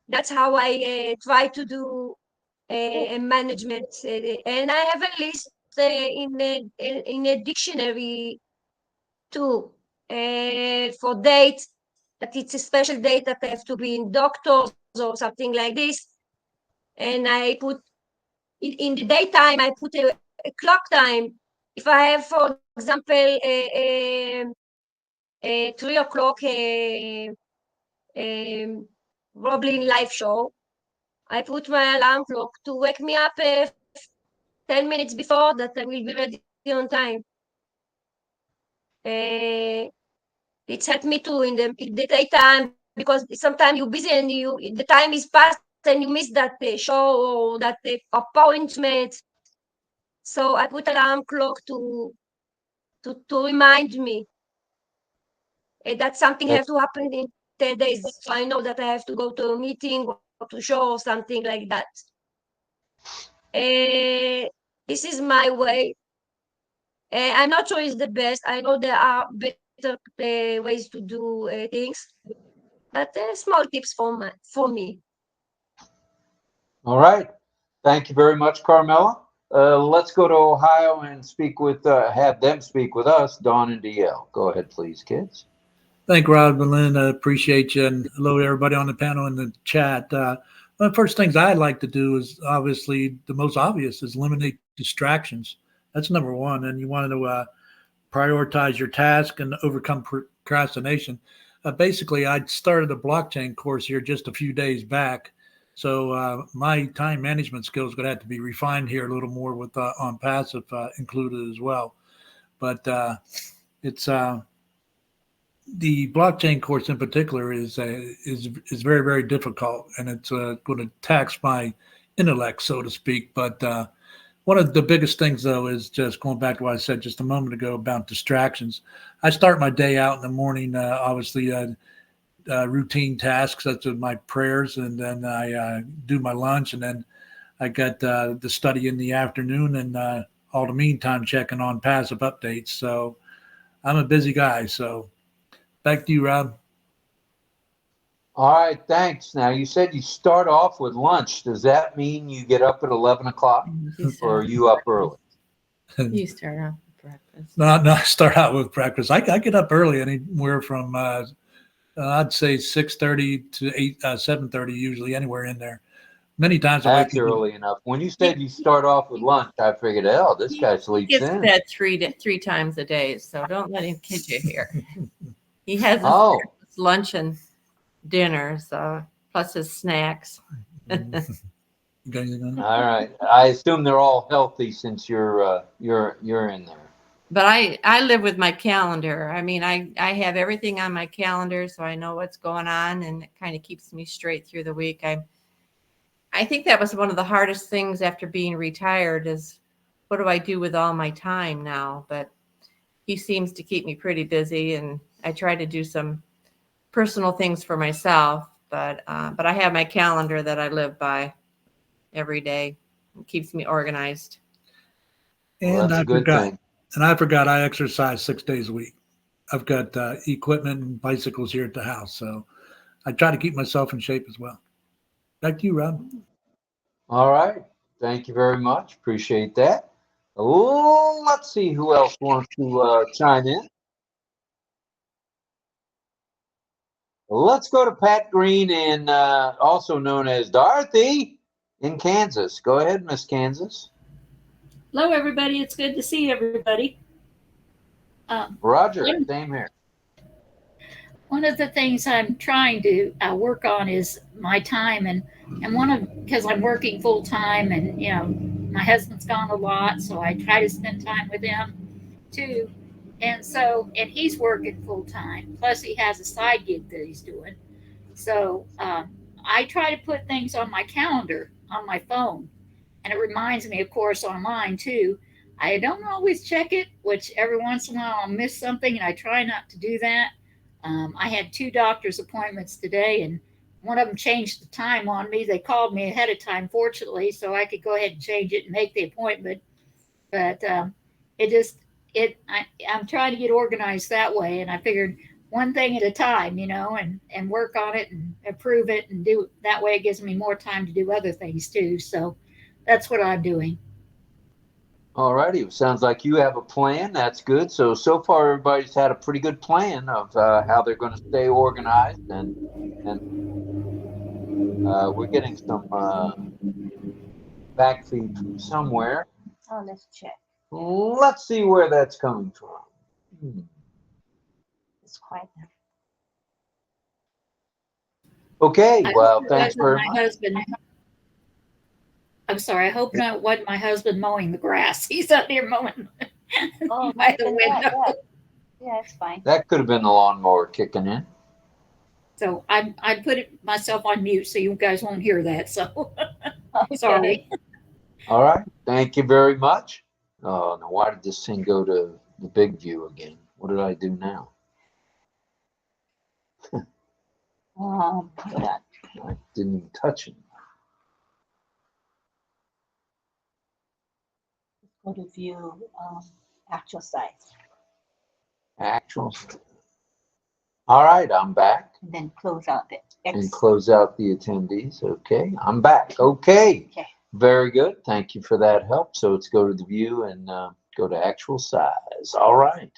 That's how I try to do management. And I have a list in a dictionary too for dates, that it's a special date that I have to be in doctors or something like this. And I put in the daytime, I put a clock time. If I have, for example, a 3 o'clock RobLynn live show, I put my alarm clock to wake me up 10 minutes before that I will be ready on time. It's helped me too in the daytime, because sometimes you're busy and the time is past and you miss that show or that appointment. So I put alarm clock to remind me that something has to happen in 10 days. So I know that I have to go to a meeting or to show or something like that. This is my way. I'm not sure it's the best. I know there are better ways to do things, but small tips for me. All right. Thank you very much, Carmela. Let's go to Ohio and have them speak with us, Dawn and DL. Go ahead, please, kids. Thank you, RobLynn. I appreciate you. And hello to everybody on the panel and the chat. One of the first things I'd like to do is, obviously, the most obvious is eliminate distractions. That's number one. And you want to prioritize your task and overcome procrastination. Basically, I started a blockchain course here just a few days back. So my time management skills are going to have to be refined here a little more with ONPASSIVE included as well. But it's the blockchain course in particular is very, very difficult, and it's going to tax my intellect, so to speak. But one of the biggest things, though, is just going back to what I said just a moment ago about distractions. I start my day out in the morning, obviously, routine tasks such as my prayers, and then I do my lunch, and then I got the study in the afternoon, and all the meantime checking on passive updates. So I'm a busy guy. So back to you, Rob. All right, thanks. Now, you said you start off with lunch. Does that mean you get up at 11 o'clock, or are you up early? You start off with breakfast. No, I start out with breakfast. I get up early, anywhere from I'd say 6:30 to 7:30, usually anywhere in there. Many times the way That's people, early enough. When you said you start off with lunch, I figured, oh, this guy He sleeps gets in. fed three times a day, so don't let him kid you here. He has his Oh, breakfast, lunch, and dinner, so plus his snacks. you got anything on it? all right. I assume they're all healthy since you're in there. But I live with my calendar. I mean, I have everything on my calendar, so I know what's going on, and it kind of keeps me straight through the week. I think that was one of the hardest things after being retired is what do I do with all my time now? But he seems to keep me pretty busy, and I try to do some personal things for myself. But I have my calendar that I live by every day. It keeps me organized. Well, And that's I a good forgot. thing. And I forgot I exercise 6 days a week. I've got equipment and bicycles here at the house, so I try to keep myself in shape as well. Back to you, Rob. All right. Thank you very much. Appreciate that. Oh, let's see who else wants to chime in. Let's go to Pat Green, and also known as Dorothy in Kansas. Go ahead, Miss Kansas. Hello, everybody. It's good to see everybody. Roger, same here. One of the things I'm trying to work on is my time, and because I'm working full time, and my husband's gone a lot, so I try to spend time with him too. And he's working full time. Plus, he has a side gig that he's doing. So I try to put things on my calendar on my phone, and it reminds me, of course, online too. I don't always check it, which every once in a while I'll miss something, and I try not to do that. I had 2 doctor's appointments today, and one of them changed the time on me. They called me ahead of time, fortunately, so I could go ahead and change it and make the appointment. But I'm trying to get organized that way, and I figured one thing at a time, and work on it and improve it and do that way. It gives me more time to do other things too. So that's what I'm doing. All righty. Sounds like you have a plan. That's good. So far, everybody's had a pretty good plan of how they're going to stay organized, and we're getting some back feed from somewhere. Oh, let's check. Let's see where that's coming from. It's quiet now. Okay. Well, thanks very My much. husband. I'm sorry. I hope not. Wasn't my husband mowing the grass? He's out here mowing Oh, by the yeah, window. yeah, it's fine. That could have been the lawnmower kicking in. So I put myself on mute so you guys won't hear that. So Okay. sorry. All right. Thank you very much. Oh, now why did this thing go to the big view again? What did I do now? Hold on. I didn't even touch it. Go to view actual size. Actual. All right, I'm back. And then close out the X. And close out the attendees. Okay, I'm back. Okay. Okay. Very good. Thank you for that help. So let's go to the view and go to actual size. All right.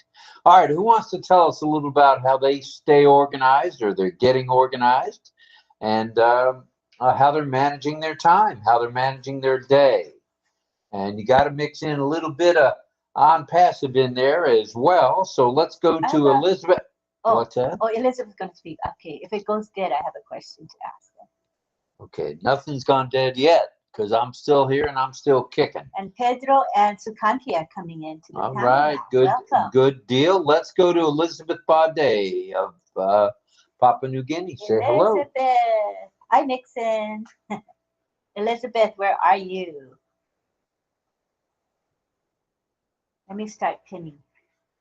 All right. Who wants to tell us a little about how they stay organized or they're getting organized, and how they're managing their time, how they're managing their day? And you got to mix in a little bit of ONPASSIVE in there as well. So let's go to Elizabeth. Oh, What's that? Oh, Elizabeth's going to speak. Okay. If it goes dead, I have a question to ask them. Okay. Nothing's gone dead yet because I'm still here and I'm still kicking. And Pedro and Sukanti are coming into the All panel right. now. Good. Welcome. Good deal. Let's go to Elizabeth Baudet of Papua New Guinea. Say hello. Elizabeth. Hi, Nixon. Elizabeth, where are you? Let me start pinning.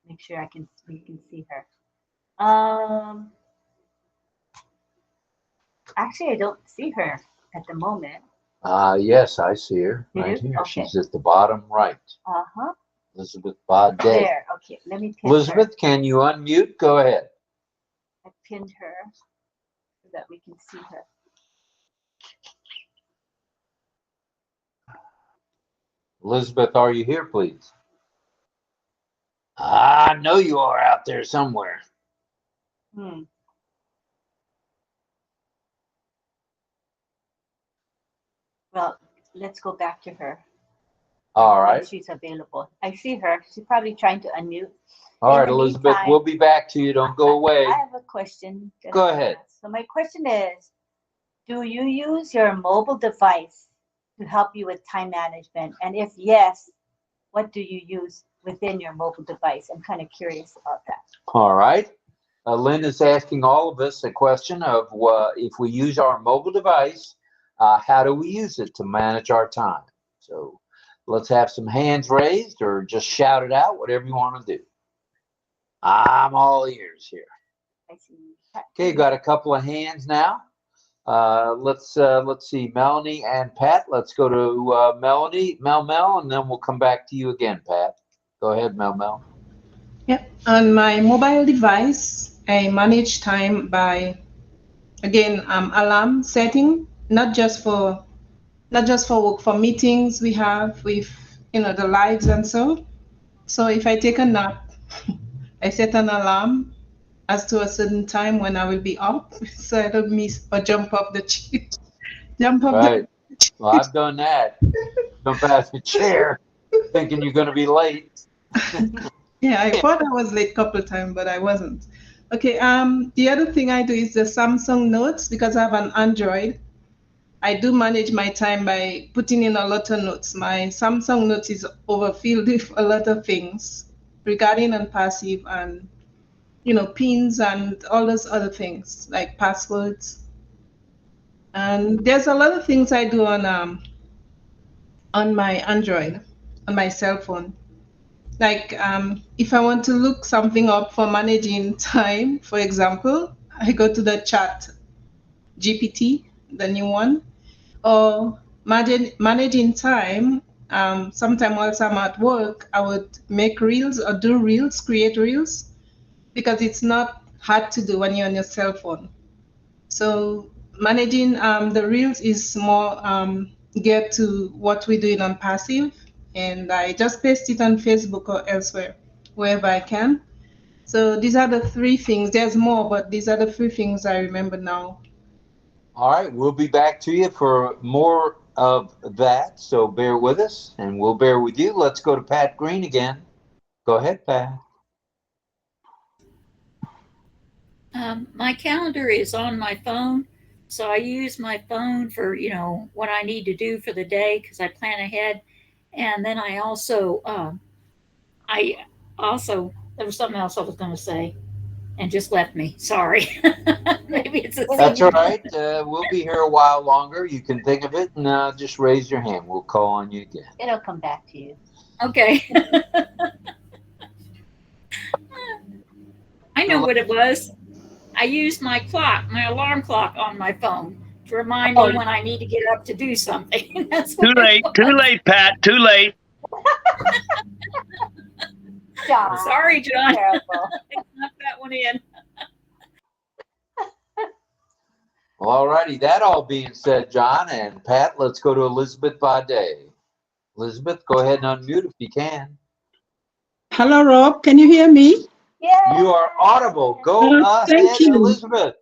Make sure we can see her. Actually, I don't see her at the moment. Yes, I see her You right do? here. Okay. She's at the bottom right. Uh-huh. Elizabeth Baudet. There. Okay. Let me pin Elizabeth, her. can you unmute? Go ahead. I pinned her so that we can see her. Elizabeth, are you here, please? I know you are out there somewhere. Well, let's go back to her. All when right. she's available. I see her. She's probably trying to unmute. All In right, the Elizabeth, meantime, we'll be back to you. Don't go away. I have a question. that Go I ahead. have. So my question is, do you use your mobile device to help you with time management? And if yes, what do you use within your mobile device? I'm kind of curious about that. All right. Lynn is asking all of us a question of if we use our mobile device, how do we use it to manage our time? So let's have some hands raised or just shout it out, whatever you want to do. I'm all ears here. I see. Okay, got a couple of hands now. Let's see, Melanie and Pat. Let's go to Melanie, Mel, and then we'll come back to you again, Pat. Go ahead, Mel. Yep. On my mobile device, I manage time by, again, alarm setting, not just for work, for meetings we have with, the lives and so. So if I take a nap, I set an alarm as to a certain time when I will be up, so I don't miss or jump off the chair. Right. Well, I've done that. Jump out the chair, thinking you're going to be late. Yeah, I thought I was late a couple of times, but I wasn't. Okay. The other thing I do is the Samsung Notes, because I have an Android. I do manage my time by putting in a lot of notes. My Samsung Notes is overfilled with a lot of things regarding ONPASSIVE and pins and all those other things like passwords. And there's a lot of things I do on my Android, on my cell phone. Like if I want to look something up for managing time, for example, I go to the chat GPT, the new one, or managing time. Sometime whilst I'm at work, I would make reels or do reels, create reels, because it's not hard to do when you're on your cell phone. So managing the reels is more geared to what we're doing on Passive, and I just paste it on Facebook or elsewhere, wherever I can. So these are the three things. There's more, but these are the three things I remember now. All right, we'll be back to you for more of that, so bear with us, and we'll bear with you. Let's go to Pat Green again. Go ahead, Pat. My calendar is on my phone, so I use my phone for what I need to do for the day because I plan ahead, and then I also there was something else I was going to say and just left me. Sorry. Maybe it's a That's all right. We'll be here a while longer. You can think of it and just raise your hand. We'll call on you again. It'll come back to you. Okay. I know what it was. I used my clock, my alarm clock on my phone to remind me when I need to get up to do something. That's Too late, Pat. Too late. John. Sorry, John. Terrible. I knocked that one in. Well, all righty. That all being said, John and Pat, let's go to Elizabeth Bade. Elizabeth, go ahead and unmute if you can. Hello, Rob. Can you hear me? Yeah. You are audible. Go ahead, thank you. Elizabeth.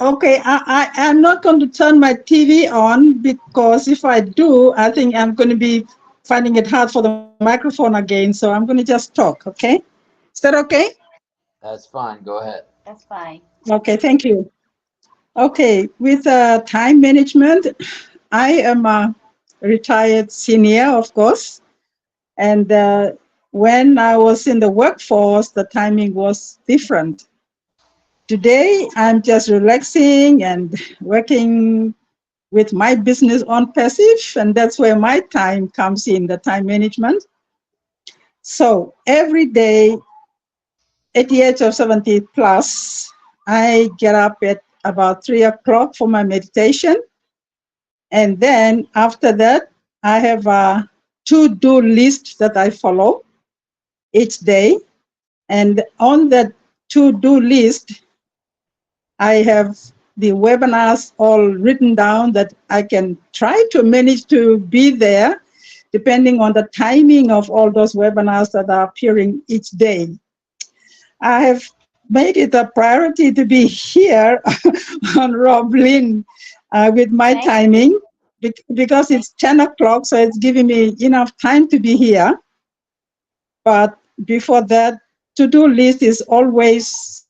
Okay, I'm not going to turn my TV on because if I do, I think I'm going to be finding it hard for the microphone again. So I'm going to just talk, okay? Is that okay? That's fine. Go ahead. That's fine. Okay, thank you. Okay, with time management, I am a retired senior, of course. And when I was in the workforce, the timing was different. Today, I'm just relaxing and working with my business ONPASSIVE, and that's where my time comes in, the time management. So every day, at the age of 70 plus, I get up at about 3 o'clock for my meditation. And then after that, I have a to-do list that I follow each day. And on that to-do list, I have the webinars all written down that I can try to manage to be there, depending on the timing of all those webinars that are appearing each day. I have made it a priority to be here on RobLynn with my timing. because it's 10 o'clock, so it's giving me enough time to be here. But before that, to-do list is always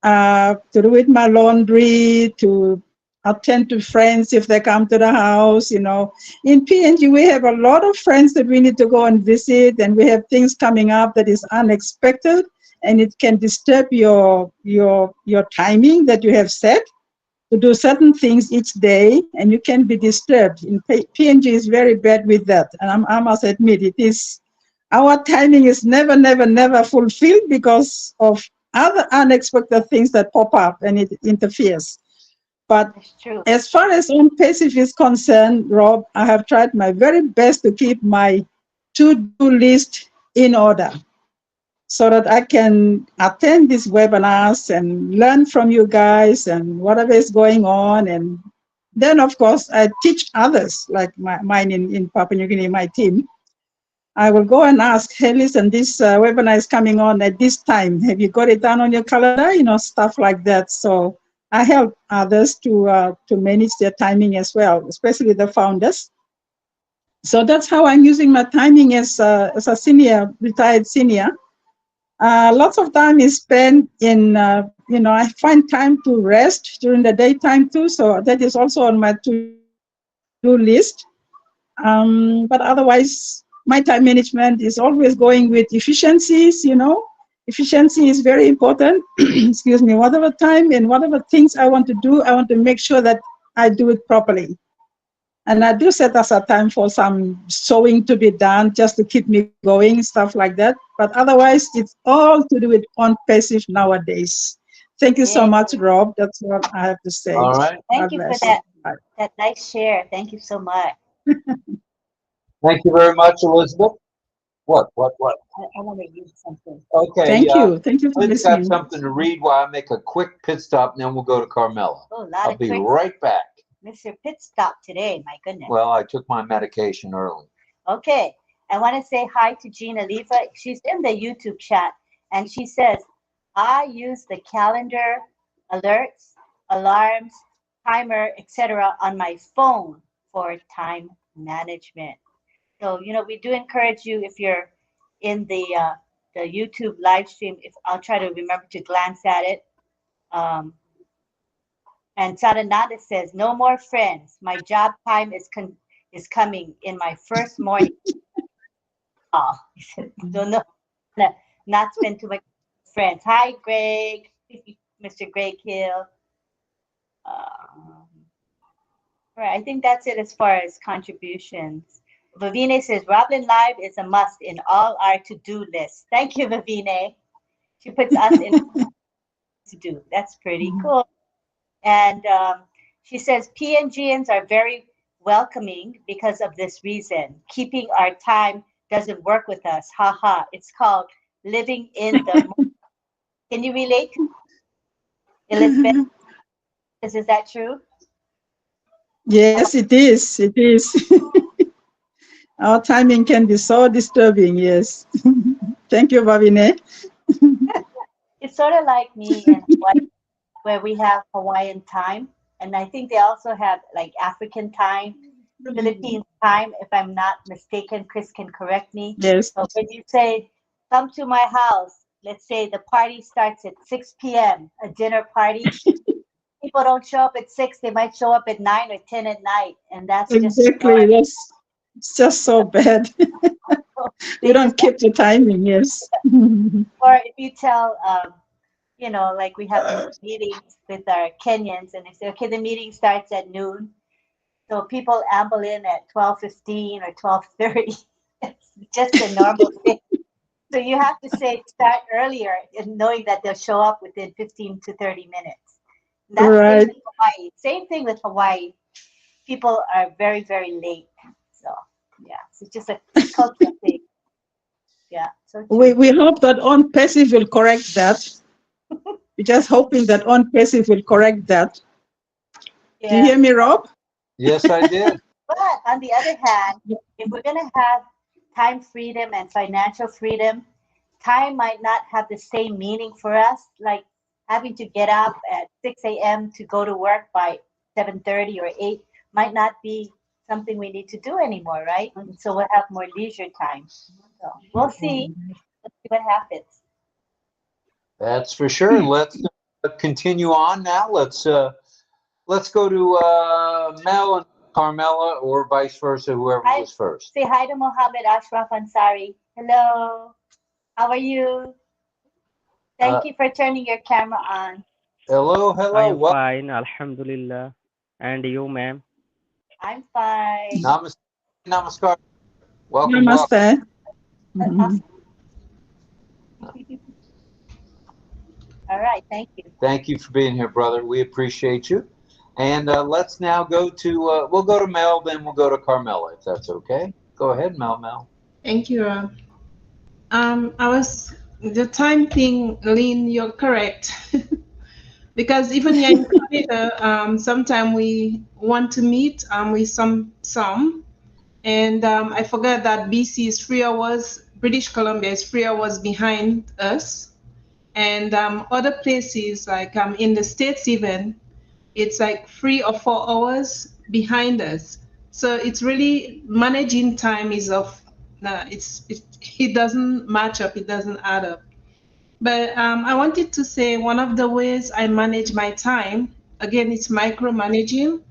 to do with my laundry, to attend to friends if they come to the house. In PNG, we have a lot of friends that we need to go and visit, and we have things coming up that is unexpected, and it can disturb your timing that you have set to do certain things each day, and you can be disturbed. In PNG is very bad with that, and I must admit it is. Our timing is never fulfilled because of other unexpected things that pop up, and it interferes. But as far as ONPASSIVE is concerned, Rob, I have tried my very best to keep my to-do list in order so that I can attend these webinars and learn from you guys and whatever is going on. And then, of course, I teach others, like mine in Papua New Guinea, my team. I will go and ask, hey, listen, this webinar is coming on at this time. Have you got it down on your calendar? Stuff like that. So I help others to manage their timing as well, especially the founders. So that's how I'm using my timing as a retired senior. Lots of time is spent in, I find time to rest during the daytime too. So that is also on my to-do list. But otherwise, my time management is always going with efficiencies. Efficiency is very important. Excuse me, whatever time and whatever things I want to do, I want to make sure that I do it properly. And I do set aside time for some sewing to be done just to keep me going, stuff like that. But otherwise, it's all to do with ONPASSIVE nowadays. Thank you so much, Rob. That's what I have to say. All right. Thank you for that nice share. Thank you so much. Thank you very much, Elizabeth. What? I want to read something. Okay. Thank you for Lynn's got listening. something to read while I make a quick pit stop, and then we'll go to Carmela. I'll be right back. Mr. Pit Stop today, my goodness. Well, I took my medication early. Okay. I want to say hi to Gina Leva. She's in the YouTube chat, and she says, I use the calendar, alerts, alarms, timer, etc. on my phone for time management. So, we do encourage you, if you're in the YouTube live stream, if I'll try to remember to glance at it. And Saranada says, no more friends. My job time is coming in my first morning. Oh, he said, don't know, not spend too much friends. Hi, Greg, Mr. Greg Hill. All right, I think that's it as far as contributions. Vivine says, RobLynn Live is a must in all our to-do lists. Thank you, Vivine. She puts us in to do. That's pretty cool. And she says, PNGians are very welcoming because of this reason. Keeping our time doesn't work with us. Ha ha. It's called living in the moment. Can you relate to Elizabeth? Is that true? Yes, it is. It is. Our timing can be so disturbing, yes. Thank you, Vavine. It's sort of like me in Hawaii, where we have Hawaiian time. And I think they also have like African time, Philippine time, if I'm not mistaken. Chris can correct me. Yes. So when you say, come to my house, let's say the party starts at 6 p.m., a dinner party. People don't show up at 6, they might show up at 9 or 10 at night. And that's exactly. That's it's just so bad. You don't keep the timing, yes. Or if you tell, like we have meetings with our Kenyans, and they say, okay, the meeting starts at noon. So people amble in at 12:15 or 12:30. It's just a normal thing. So you have to say start earlier, and knowing that they'll show up within 15 to 30 minutes. That's right. with Hawaii. Same thing with Hawaii. People are very, very late. So yeah, it's just a cultural thing. Yeah. So we hope that ONPASSIVE will correct that. We're just hoping that ONPASSIVE will correct that. Yeah. Do you hear me, Rob? Yes, I did. But on the other hand, if we're going to have time freedom and financial freedom, time might not have the same meaning for us, like having to get up at 6 a.m. to go to work by 7:30 or 8 might not be something we need to do anymore, right? And so we'll have more leisure time. So we'll see. Let's see what happens. That's for sure. Let's continue on now. Let's go to Mel and Carmela, or vice versa, whoever Hi. was first. Say hi to Mohammed Ashraf Ansari. Hello. How are you? Thank you for turning your camera on. Hello, hello. I'm fine, Alhamdulillah. And you, ma'am? I'm fine. Namaste. Namaskar. Welcome. Namaste. Awesome. All right. Thank you. Thank you for being here, brother. We appreciate you. And let's now go to, we'll go to Mel, then we'll go to Carmela, if that's okay. Go ahead, Mel. Thank you, Rob. The time thing, Lynn, you're correct. Because even here in Canada, sometimes we want to meet with some, and I forgot that BC is 3 hours, British Columbia is 3 hours behind us. And other places, like in the States even, it's like 3 or 4 hours behind us. So it's really managing time is it doesn't match up, it doesn't add up. But I wanted to say one of the ways I manage my time, again, it's micromanaging.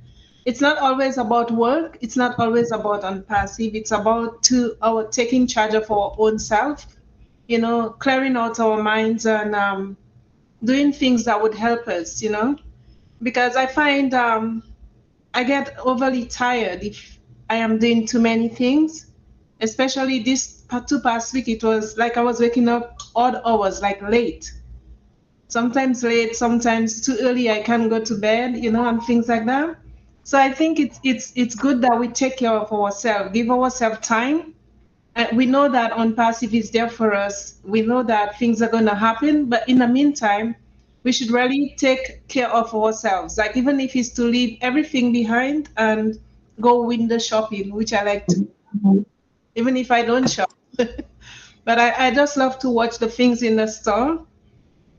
It's not always about work. It's not always about ONPASSIVE. It's about our taking charge of our own self, clearing out our minds and doing things that would help us, because I find I get overly tired if I am doing too many things. Especially this past week, it was like I was waking up odd hours, like late. Sometimes late, sometimes too early. I can't go to bed, and things like that. So I think it's good that we take care of ourselves, give ourselves time. And we know that ONPASSIVE is there for us. We know that things are going to happen, but in the meantime, we should really take care of ourselves. Like even if it's to leave everything behind and go window shopping, which I like to. Even if I don't shop. But I just love to watch the things in the store.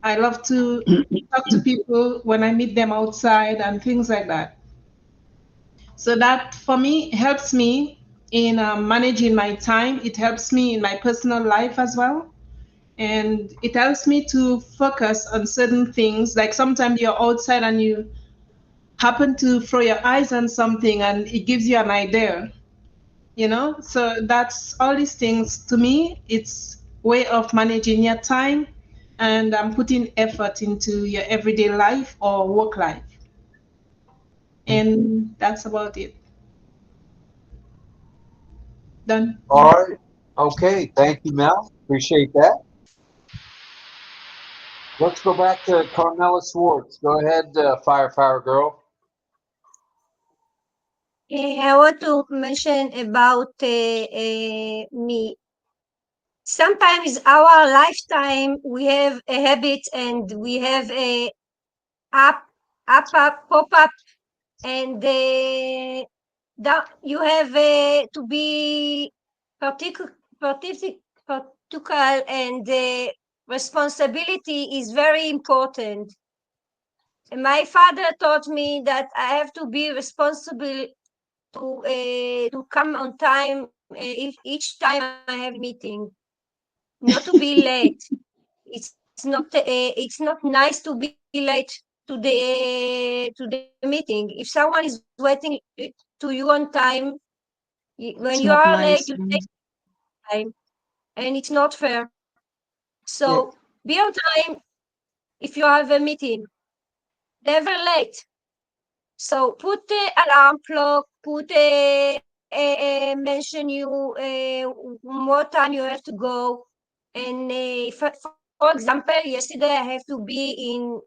I love to talk to people when I meet them outside and things like that. So that, for me, helps me in managing my time. It helps me in my personal life as well. And it helps me to focus on certain things. Like sometimes you're outside and you happen to throw your eyes on something and it gives you an idea. So that's all these things. To me, it's way of managing your time and putting effort into your everyday life or work life. And that's about it. Done. All right. Okay. Thank you, Mel. Appreciate that. Let's go back to Carmela Swartz. Go ahead, Fire girl. I want to mention about me. Sometimes our lifetime, we have a habit and we have a pop-up, and that you have to be particular, and responsibility is very important. My father taught me that I have to be responsible to come on time if each time I have meeting, not to be late. It's not nice to be late to the meeting. If someone is waiting to you on time, when you are late, you take time, and it's not fair. So be on time if you have a meeting. Never late. So put the alarm clock, put mention you what time you have to go. And for example, yesterday I have to be in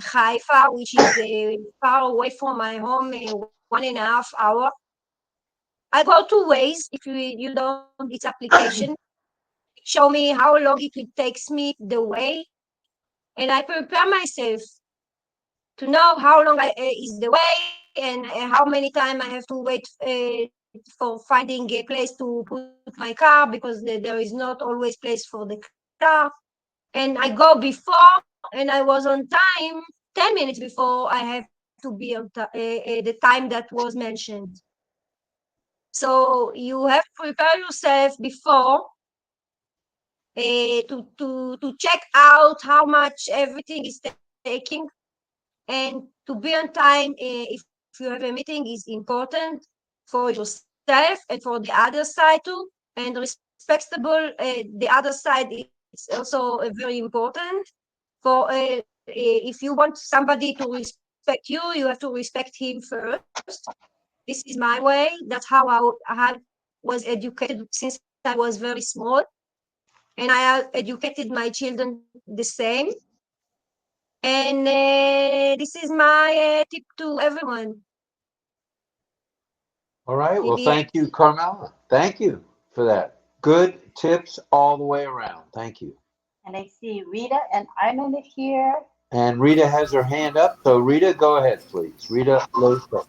Haifa, which is far away from my home, 1.5 hours. I go to Waze. If you don't, this application show me how long it takes me the way, and I prepare myself to know how long is the way and how many time I have to wait for finding a place to put my car, because there is not always place for the car. And I go before, and I was on time 10 minutes before I have to be on the time that was mentioned. So you have to prepare yourself before to check out how much everything is taking, and to be on time if you have a meeting is important for yourself and for the other side too. And respectable the other side is also very important. For if you want somebody to respect you, you have to respect him first. This is my way. That's how I was educated since I was very small, and I educated my children the same. And this is my tip to everyone. All right. Well, Maybe thank you, Carmela. Thank you for that. Good tips all the way around. Thank you. And I see Rita and Arnold are here. And Rita has her hand up. So Rita, go ahead, please. Rita Loso.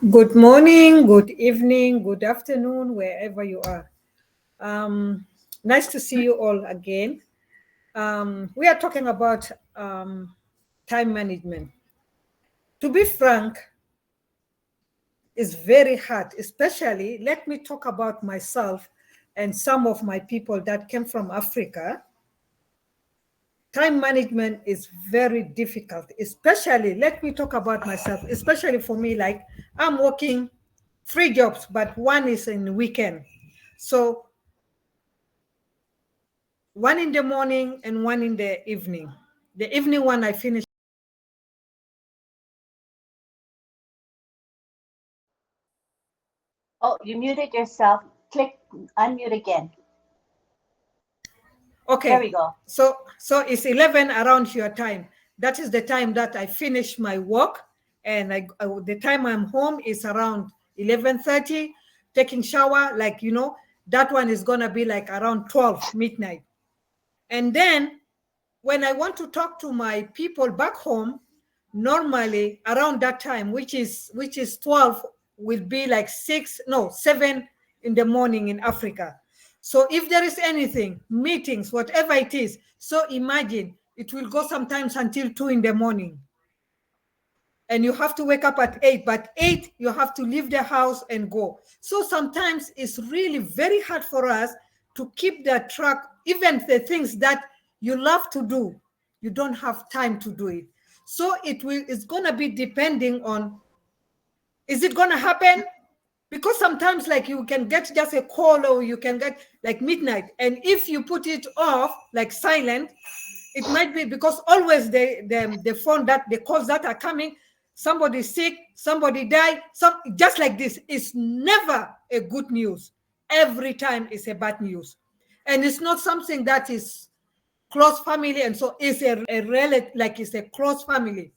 Good morning, good evening, good afternoon, wherever you are. Nice to see you all again. We are talking about time management. To be frank, it's very hard, especially, let me talk about myself and some of my people that came from Africa. Time management is very difficult, especially, let me talk about myself, especially for me, like I'm working 3 jobs, but one is in the weekend. So one in the morning and one in the evening. The evening one I finish. Oh, you muted yourself. Click unmute again. Okay. There we go. So it's 11 around your time. That is the time that I finish my work, and the time I'm home is around 11:30. Taking shower, like that one is gonna be like around 12 midnight. And then when I want to talk to my people back home, normally around that time, which is 12, will be like 7 in the morning in Africa. So if there is anything, meetings, whatever it is, so imagine it will go sometimes until 2 in the morning. And you have to wake up at 8, but 8, you have to leave the house and go. So sometimes it's really very hard for us to keep the track, even the things that you love to do, you don't have time to do it. So it's going to be depending on, is it going to happen? Because sometimes like you can get just a call, or you can get like midnight. And if you put it off, like silent, it might be because always the phone that the calls that are coming, somebody sick, somebody died, just like this, is never a good news. Every time it's a bad news. And it's not something that is close family, and so it's a relative, like it's a close family.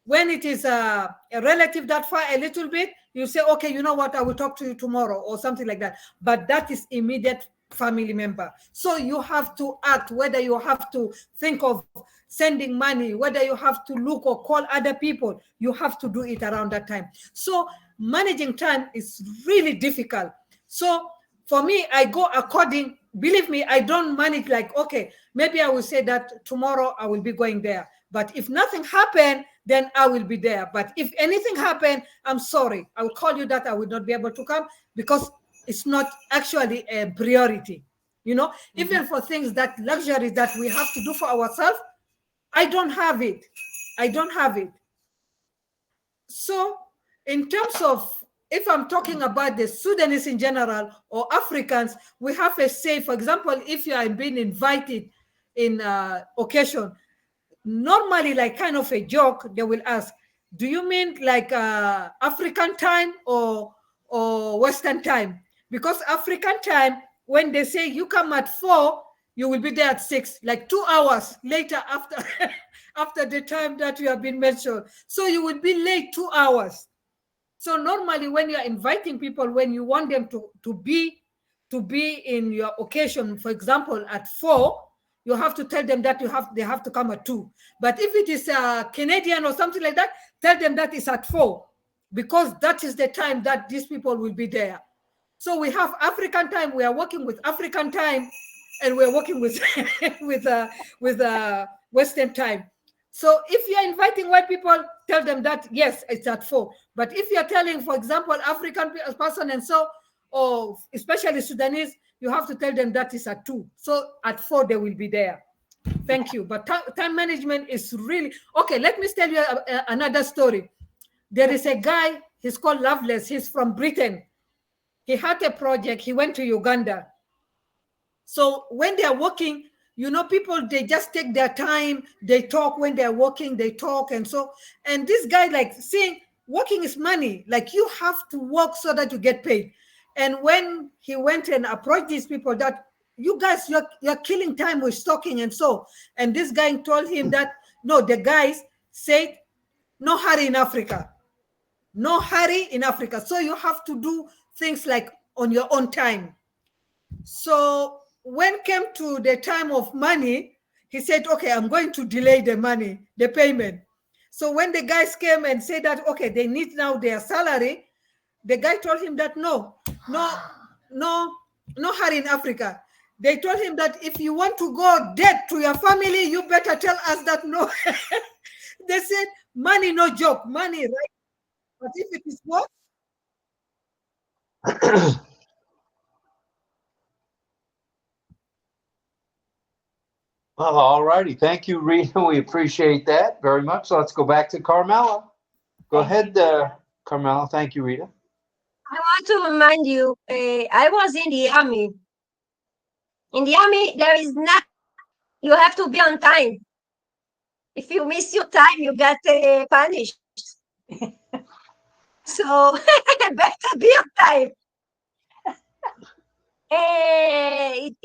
When it is a relative that far a little bit, you say, okay, you know what, I will talk to you tomorrow or something like that. But that is immediate family member. So you have to act, whether you have to think of sending money, whether you have to look or call other people, you have to do it around that time. So managing time is really difficult. So for me, I go according, believe me, I don't manage like, okay, maybe I will say that tomorrow I will be going there. But if nothing happened, then I will be there. But if anything happened, I'm sorry. I will call you that I will not be able to come, because it's not actually a priority. Even for things that luxury that we have to do for ourselves, I don't have it. I don't have it. So in terms of, if I'm talking about the Sudanese in general or Africans, we have a say. For example, if you are being invited in occasion, normally, like kind of a joke, they will ask, do you mean like African time or Western time? Because African time, when they say you come at 4, you will be there at 6, like 2 hours later after after the time that you have been mentioned. So you will be late 2 hours. So normally when you are inviting people, when you want them to be in your occasion, for example, at 4, you have to tell them that they have to come at 2. But if it is Canadian or something like that, tell them that it's at 4, because that is the time that these people will be there. So we have African time. We are working with African time, and we're working with with Western time. So if you're inviting white people, tell them that, yes, it's at 4. But if you're telling, for example, African person and so, or especially Sudanese, you have to tell them that is at 2. So at 4, they will be there. Thank you. But time management is really, okay, let me tell you another story. There is a guy, he's called Loveless. He's from Britain. He had a project. He went to Uganda. So when they are working, you know, people, they just take their time. They talk when they're working, they talk. And so, and this guy, like, saying, working is money. Like, you have to work so that you get paid. And when he went and approached these people that, you guys, you're killing time with talking and so. And this guy told him that, no, the guys said, no hurry in Africa. No hurry in Africa. So you have to do things like on your own time. So when came to the time of money, he said, okay, I'm going to delay the money, the payment. So when the guys came and said that, okay, they need now their salary, the guy told him that, no hurry in Africa. They told him that if you want to go dead to your family, you better tell us that no. They said, money, no joke, money, right? But if it is what? Well, all righty. Thank you, Rita. We appreciate that very much. So let's go back to Carmela. Go ahead, Carmela. Thank you, Rita. I want to remind you, I was in the army. In the army, there is not, you have to be on time. If you miss your time, you get punished. So better be on time. And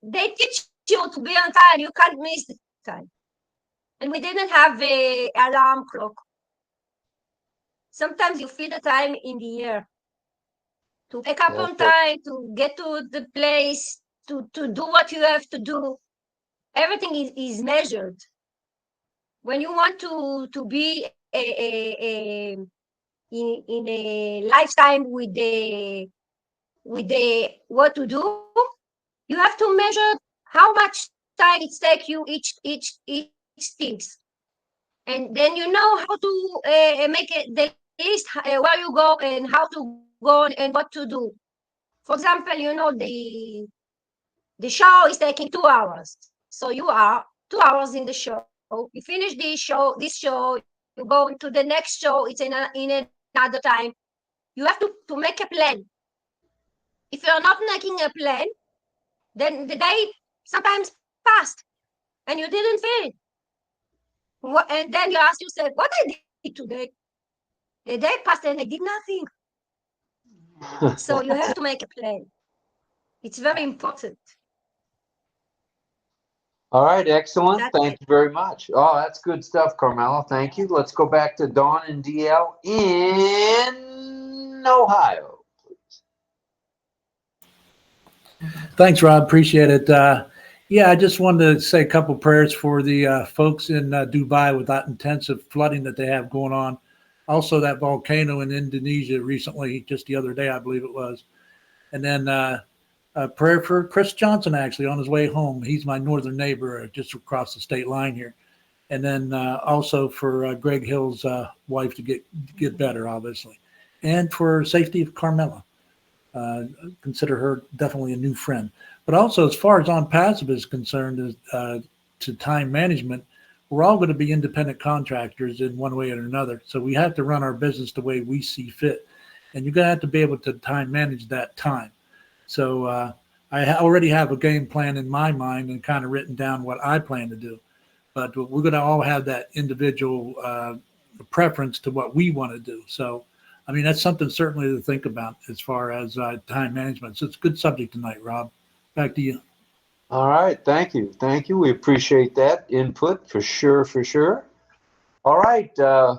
they teach you to be on time. You can't miss the time. And we didn't have a alarm clock. Sometimes you feel the time in the air. To wake up on time, to get to the place, to do what you have to do. Everything is measured. When you want to be in a lifetime with the what to do, you have to measure how much time it takes you each things, and then you know how to make the list where you go and how to go and what to do. For example, you know the show is taking 2 hours, so you are 2 hours in the show. You finish this show, you go into the next show. It's in another time. You have to make a plan. If you're not making a plan, then the day sometimes passed and you didn't finish. And then you ask yourself, what I did today? The day passed and I did nothing. So you have to make a plan. It's very important. All right, excellent. Thank you very much. Oh, that's good stuff, Carmela. Thank you. Let's go back to Dawn and DL in Ohio. Thanks, Rob. Appreciate it. Yeah, I just wanted to say a couple prayers for the folks in Dubai with that intensive flooding that they have going on. Also, that volcano in Indonesia recently, just the other day, I believe it was. And then a prayer for Chris Johnson, actually, on his way home. He's my northern neighbor just across the state line here. And then also for Greg Hill's wife to get better, obviously. And for safety of Carmela. Consider her definitely a new friend. But also, as far as ONPASSIVE is concerned, to time management, we're all going to be independent contractors in one way or another. So we have to run our business the way we see fit. And you're going to have to be able to time manage that time. So I already have a game plan in my mind and kind of written down what I plan to do. But we're going to all have that individual preference to what we want to do. So, I mean, that's something certainly to think about as far as time management. So it's a good subject tonight, Rob. Back to you. All right. Thank you. Thank you. We appreciate that input for sure, for sure. All right.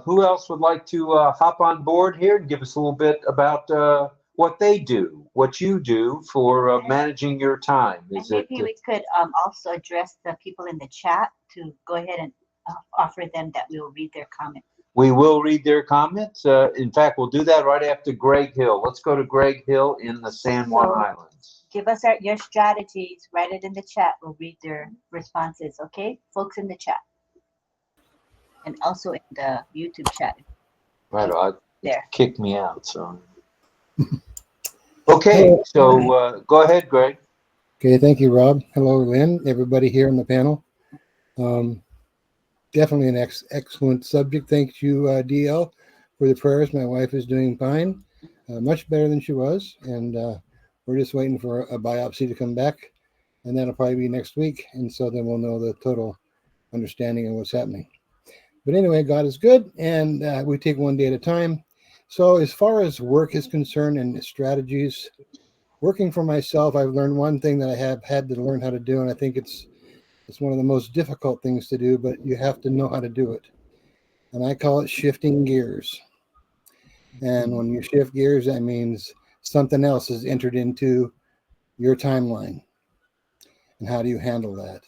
Who else would like to hop on board here and give us a little bit about what they do, what you do for managing your time? And maybe we could also address the people in the chat to go ahead and offer them that we will read their comments. We will read their comments. In fact, we'll do that right after Greg Hill. Let's go to Greg Hill in the San Juan Islands. Give us your strategies. Write it in the chat. We'll read their responses. Okay, folks in the chat. and also in the YouTube chat. Right. There. Kicked me out. So. Okay. So go ahead, Greg. Okay. Thank you, Rob. Hello, Lynn. Everybody here on the panel. Definitely an excellent subject. Thank you, DL, for the prayers. My wife is doing fine, much better than she was, and we're just waiting for a biopsy to come back, and that'll probably be next week, and so then we'll know the total understanding of what's happening. But anyway, God is good, and we take one day at a time. So as far as work is concerned and strategies, working for myself, I've learned one thing that I have had to learn how to do, and I think it's one of the most difficult things to do, but you have to know how to do it. And I call it shifting gears. And when you shift gears, that means something else is entered into your timeline. And how do you handle that?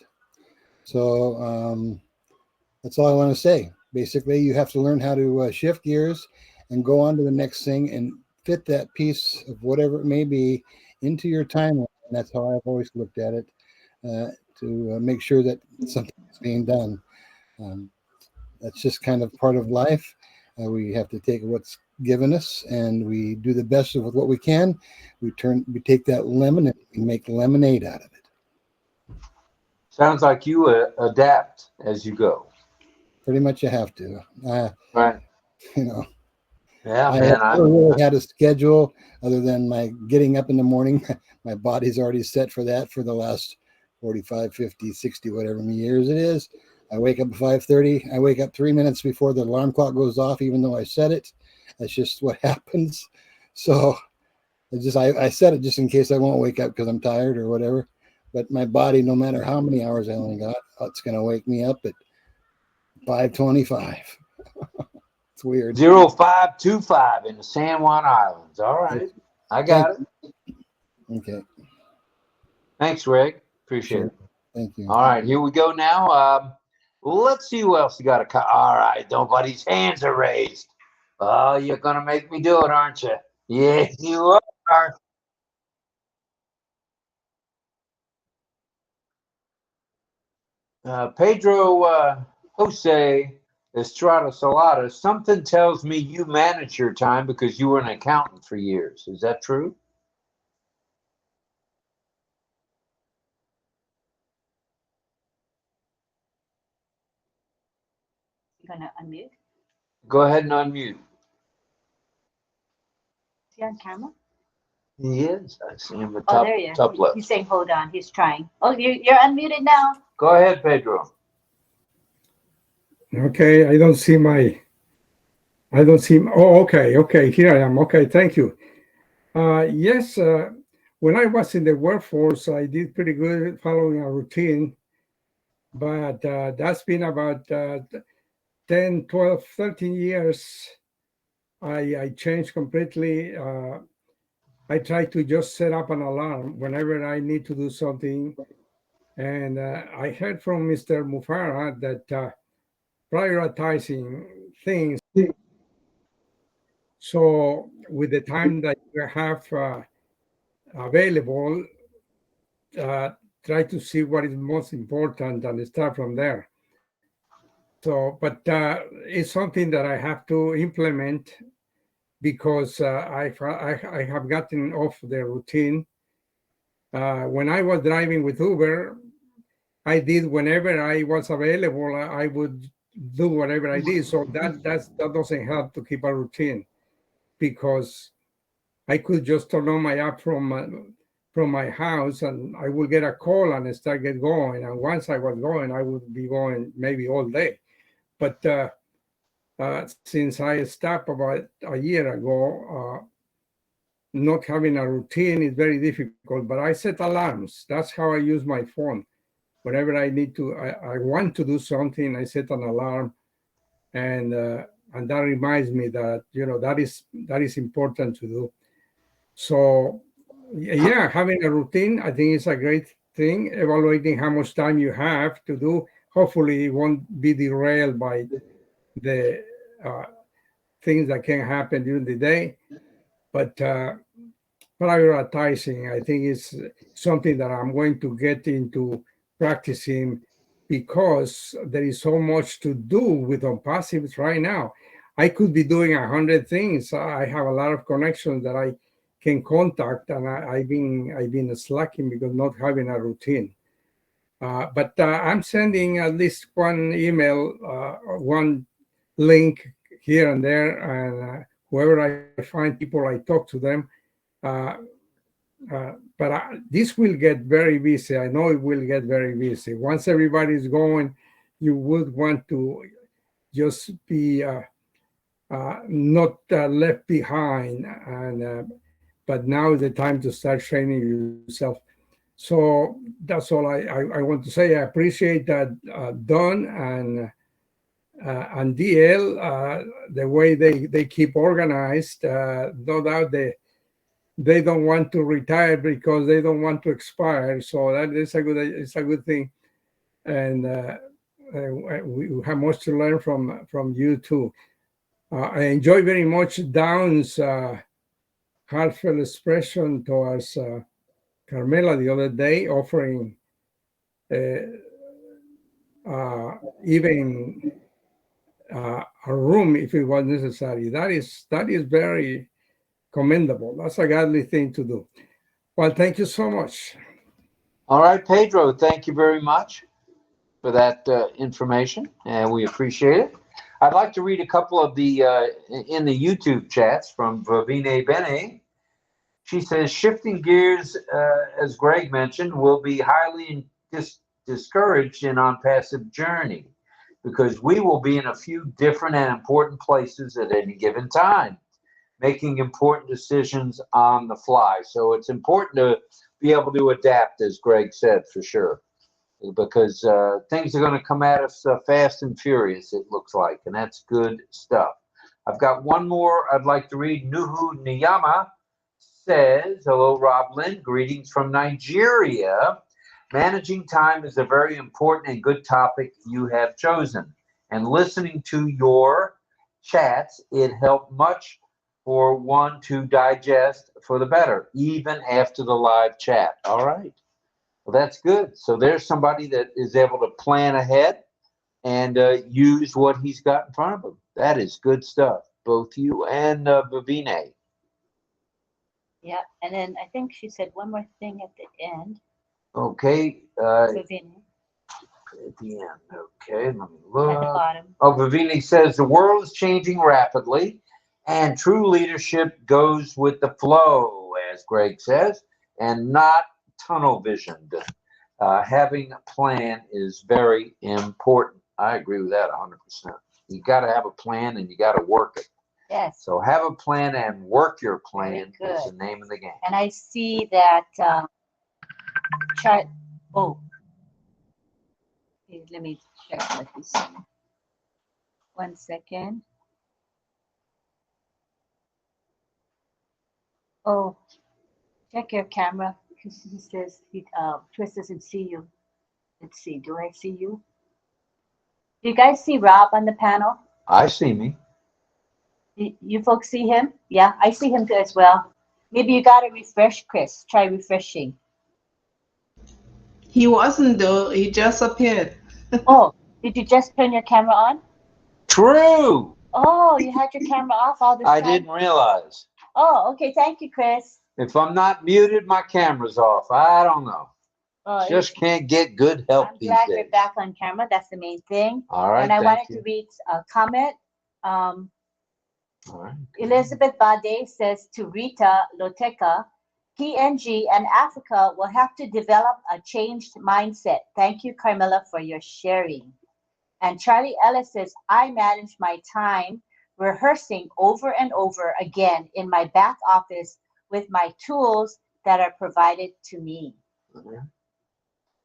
So that's all I want to say. Basically, you have to learn how to shift gears and go on to the next thing and fit that piece of whatever it may be into your timeline. And that's how I've always looked at it. To make sure that something is being done. That's just kind of part of life. We have to take what's given us and we do the best with what we can. We take that lemon and we make lemonade out of it. Sounds like you adapt as you go. Pretty much you have to. Right. You know. Yeah, I man. never really had a schedule other than my getting up in the morning. My body's already set for that for the last 45, 50, 60, whatever many years it is. I wake up at 5:30. I wake up 3 minutes before the alarm clock goes off, even though I set it. That's just what happens. So I set it just in case I won't wake up because I'm tired or whatever. But my body, no matter how many hours I only got, it's going to wake me up at 5:25. It's weird. 0525 in the San Juan Islands. All right. I got it. Okay. Thanks, Greg. Appreciate it. Thank you. All right, here we go now. Let's see who else you got to. All right, nobody's hands are raised. Oh, you're going to make me do it, aren't you? Yeah, you are. Pedro Jose Estrada Salada, something tells me you manage your time because you were an accountant for years. Is that true? You gonna unmute? Go ahead and unmute. Is he on camera? He is. I see him at There he is. top left. He's saying, hold on. He's trying. Oh, you're unmuted now. Go ahead, Pedro. Okay, I don't see. Oh, okay, here I am. Okay, thank you. Yes, when I was in the workforce, I did pretty good following a routine, but that's been about 10, 12, 13 years. I changed completely. I try to just set up an alarm whenever I need to do something. And I heard from Mr. Mufara that prioritizing things. So with the time that you have available, try to see what is most important and start from there. So, but it's something that I have to implement because I have gotten off the routine. When I was driving with Uber, I did whenever I was available, I would do whatever I did. So that doesn't help to keep a routine because I could just turn on my app from my house and I would get a call and start get going. And once I was going, I would be going maybe all day. But since I stopped about a year ago, not having a routine is very difficult, but I set alarms. That's how I use my phone. Whenever I need to, I want to do something, I set an alarm, and that reminds me that that is important to do. So, yeah, having a routine, I think is a great thing. Evaluating how much time you have to do. Hopefully, it won't be derailed by the things that can happen during the day. But prioritizing, I think, is something that I'm going to get into practicing because there is so much to do with ONPASSIVE right now. I could be doing 100 things. I have a lot of connections that I can contact, and I've been slacking because not having a routine. But I'm sending at least one email, one link here and there, and wherever I find people, I talk to them. But this will get very busy. I know it will get very busy. Once everybody's going, you would want to just be not left behind. But now is the time to start training yourself. So that's all I want to say. I appreciate that Don and DL, the way they keep organized. No doubt they don't want to retire because they don't want to expire. So that is it's a good thing. And we have much to learn from you too. I enjoy very much Don's heartfelt expression towards Carmela the other day, offering even a room if it was necessary. That is very commendable. That's a godly thing to do. Well, thank you so much. All right, Pedro, thank you very much for that information, and we appreciate it. I'd like to read a couple of the in the YouTube chats from Vavine Bene. She says, shifting gears, as Greg mentioned, will be highly discouraged in ONPASSIVE journey because we will be in a few different and important places at any given time, making important decisions on the fly. So it's important to be able to adapt, as Greg said, for sure, because things are going to come at us fast and furious, it looks like, and that's good stuff. I've got one more I'd like to read. Nuhu Niyama says, hello, RobLynn, greetings from Nigeria. Managing time is a very important and good topic you have chosen. And listening to your chats, it helped much for one to digest for the better, even after the live chat. All right. Well, that's good. So there's somebody that is able to plan ahead and use what he's got in front of him. That is good stuff, both you and Vavine. Yeah, and then I think she said one more thing at the end. Okay. Vavine. At the end. Okay, let me look. At the bottom. Oh, Vavine says the world is changing rapidly, and true leadership goes with the flow, as Greg says, and not tunnel visioned. Having a plan is very important. I agree with that 100%. You got to have a plan and you got to work it. Yes. So have a plan and work your plan is the name of the game. And I see that chart. Oh, okay, let me check what he's saying. 1 second. Oh, check your camera because he says Twist doesn't see you. Let's see. Do I see you? Do you guys see Rob on the panel? I see me. You folks see him? Yeah, I see him too as well. Maybe you got to refresh, Chris. Try refreshing. He wasn't though. He just appeared. Oh, did you just turn your camera on? True. Oh, you had your camera off all this time? I didn't realize. Oh, okay. Thank you, Chris. If I'm not muted, my camera's off. I don't know. Oh, just can't get good help I'm these glad days. you're back on camera. That's the main thing. All right. And I wanted you. to read a comment. All right. Elizabeth Bade says to Rita Loteca, PNG and Africa will have to develop a changed mindset. Thank you, Carmela, for your sharing. And Charlie Ellis says, I manage my time rehearsing over and over again in my back office with my tools that are provided to me. Mm-hmm.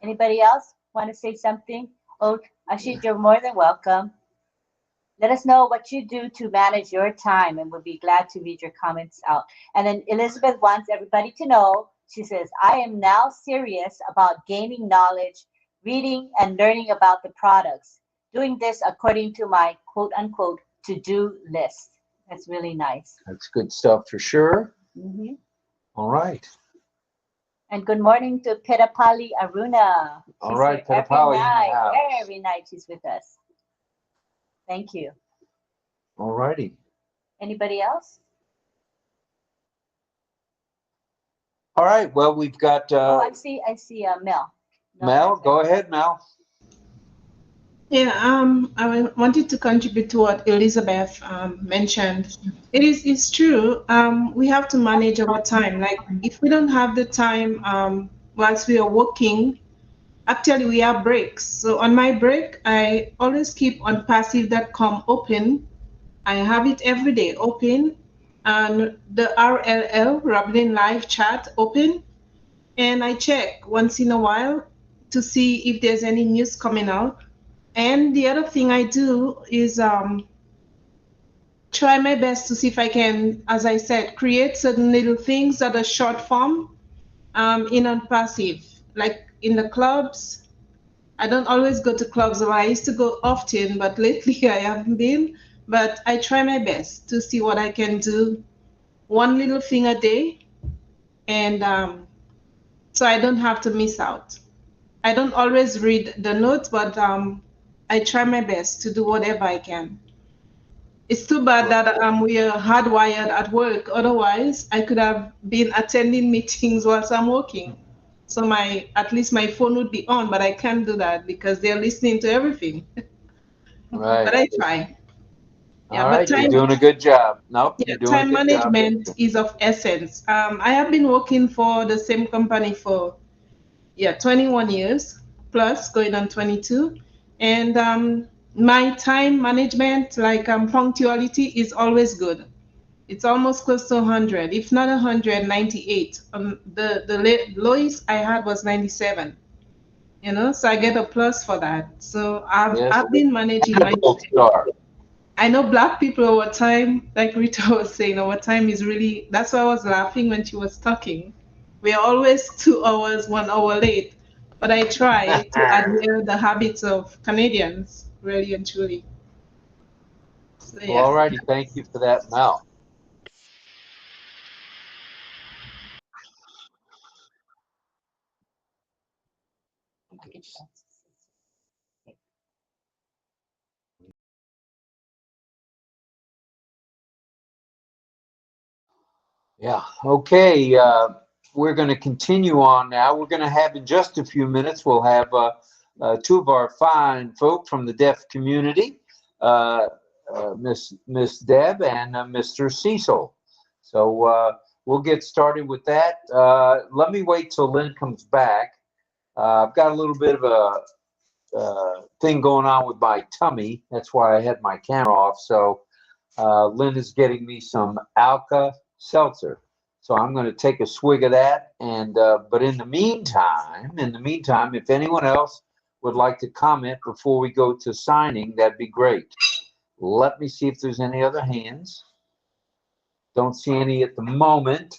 Anybody else want to say something? Oh, Ashit, you're more than welcome. Let us know what you do to manage your time, and we'll be glad to read your comments out. And then Elizabeth wants everybody to know, she says, I am now serious about gaining knowledge, reading and learning about the products, doing this according to my quote unquote to-do list. That's really nice. That's good stuff for sure. Mm-hmm. All right. And good morning to Pedapali Aruna. All She's right, here every Pedapali in the night. house. Every night she's with us. Thank you. All righty. Anybody else? All right. Well, we've got Oh, I see Mel. Mel. Go ahead, Mel. Yeah, I wanted to contribute to what Elizabeth mentioned. It's true. We have to manage our time. Like if we don't have the time whilst we are working, actually we have breaks. So on my break, I always keep ONPASSIVE.com open. I have it every day open, and the RobLynn live chat open, and I check once in a while to see if there's any news coming out. And the other thing I do is try my best to see if I can, as I said, create certain little things that are short form in ONPASSIVE, like in the clubs. I don't always go to clubs. I used to go often, but lately I haven't been. But I try my best to see what I can do, one little thing a day, and so I don't have to miss out. I don't always read the notes, but I try my best to do whatever I can. It's too bad that we are hardwired at work. Otherwise, I could have been attending meetings whilst I'm working. So at least my phone would be on, but I can't do that because they're listening to everything. Right. But I try. Yeah, All but right. You're time, doing a good job. Nope. yeah, You're doing time a good job. management is of essence. I have been working for the same company for 21 years plus, going on 22, and my time management, like punctuality, is always good. It's almost close to 100, if not 198. The lowest I had was 97. So I get a plus for that. So I've been managing my Star. I know Black people over time, like Rita was saying, over time is really, that's why I was laughing when she was talking. We are always 2 hours, 1 hour late, but I try to adhere the habits of Canadians, really and truly. So, Well, all righty. Thank you for that, Mel. Yeah. Okay. We're going to continue on now. We're going to have in just a few minutes, we'll have two of our fine folk from the deaf community, Miss Deb and Mr. Cecil. So we'll get started with that. Let me wait till Lynn comes back. I've got a little bit of a thing going on with my tummy. That's why I had my camera off. So Lynn is getting me some Alka-Seltzer. So I'm going to take a swig of that. And but in the meantime, if anyone else would like to comment before we go to signing, that'd be great. Let me see if there's any other hands. Don't see any at the moment.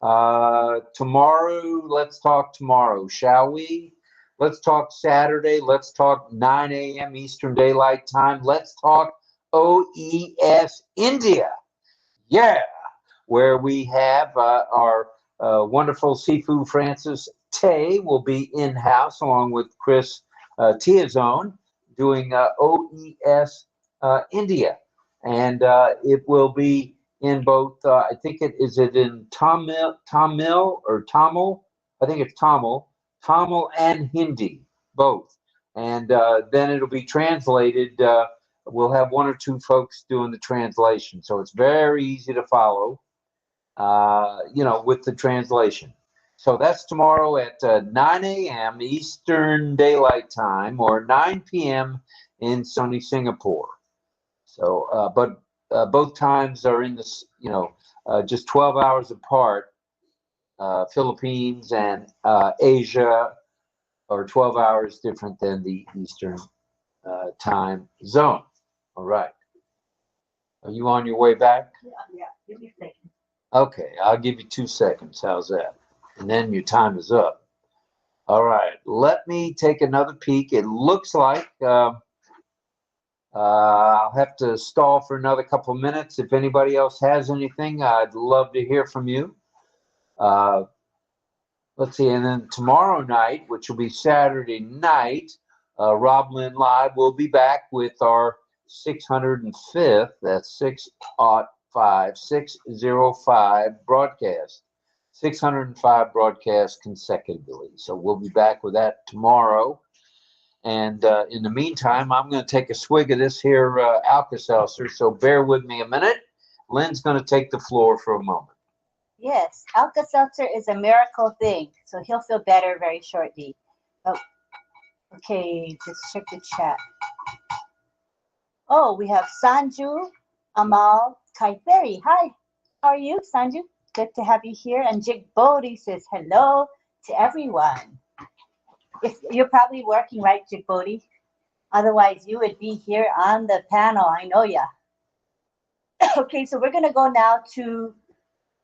Tomorrow, let's talk tomorrow, shall we? Let's talk Saturday. Let's talk 9 a.m. Eastern Daylight Time. Let's talk OES India. Yeah, where we have our wonderful Sifu Francis Tay will be in-house along with Chris Tiazone doing OES India. And it will be in both, I think it in Tamil or Tamil? I think it's Tamil and Hindi, both. And then it'll be translated. We'll have one or two folks doing the translation. So it's very easy to follow, with the translation. So that's tomorrow at 9 a.m. Eastern Daylight Time or 9 p.m. in sunny Singapore. So, but both times are in this, just 12 hours apart. Philippines and Asia are 12 hours different than the Eastern time zone. All right. Are you on your way back? Yeah, give me a second. Okay, I'll give you 2 seconds. How's that? And then your time is up. All right. Let me take another peek. It looks like I'll have to stall for another couple of minutes. If anybody else has anything, I'd love to hear from you. let's see, and then tomorrow night, which will be Saturday night, RobLynn Live will be back with our 605th, that's 605 broadcast, 605 broadcasts consecutively. So we'll be back with that tomorrow. And in the meantime, I'm going to take a swig of this here Alka-Seltzer, so bear with me a minute. Lynn's going to take the floor for a moment. Yes, Alka-Seltzer is a miracle thing, so he'll feel better very shortly. Oh, okay, just check the chat. Oh, we have Sanju, Amal, Kaiferi. Hi, how are you, Sanju? Good to have you here. And Jig Bodhi says hello to everyone. If you're probably working, right, Jig Bodhi? Otherwise, you would be here on the panel. I know ya. Okay, so we're going to go now to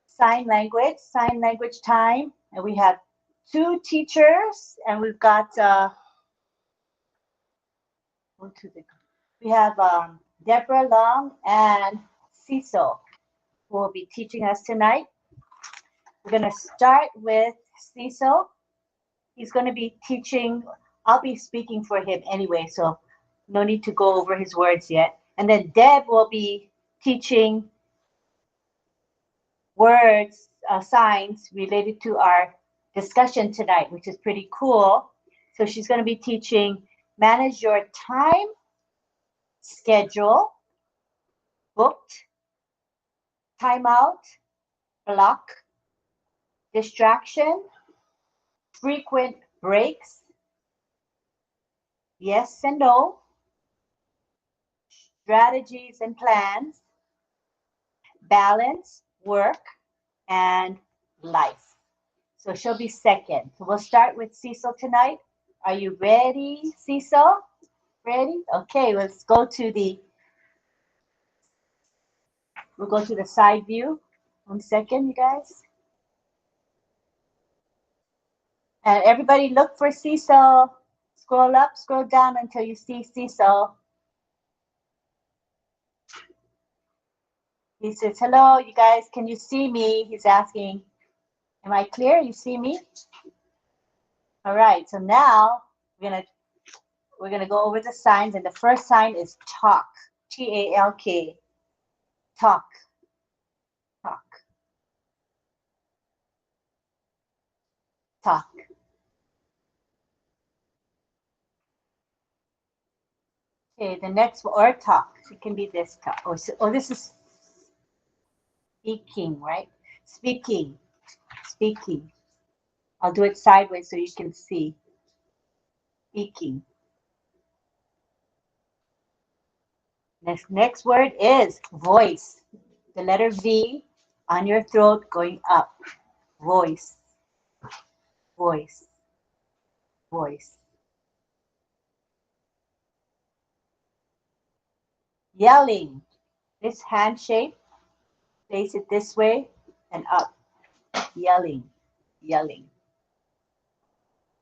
sign language time. And we have 2 teachers, and we've got, we have Deborah Long and Cecil, who will be teaching us tonight. We're going to start with Cecil. He's going to be teaching. I'll be speaking for him anyway, so no need to go over his words yet. And then Deb will be teaching words, signs related to our discussion tonight, which is pretty cool. So she's going to be teaching manage your time, schedule, booked, timeout, block, distraction, frequent breaks, yes and no, strategies and plans, balance, work, and life. So she'll be second. So we'll start with Cecil tonight. Are you ready, Cecil? Ready? Okay, let's go to the, we'll go to the side view. 1 second, you guys. And everybody look for Cecil. Scroll up, scroll down until you see Cecil. He says, hello, you guys, can you see me? He's asking, am I clear? You see me? All right, so now we're gonna go over the signs, and the first sign is talk, T-A-L-K, talk, talk, talk. Okay, the next one, or talk, it can be this talk. Oh, this is speaking, right? Speaking, speaking. I'll do it sideways so you can see. Speaking. Next word is voice. The letter V on your throat going up. Voice. Voice. Voice. Yelling. This hand shape. Face it this way and up. Yelling. Yelling.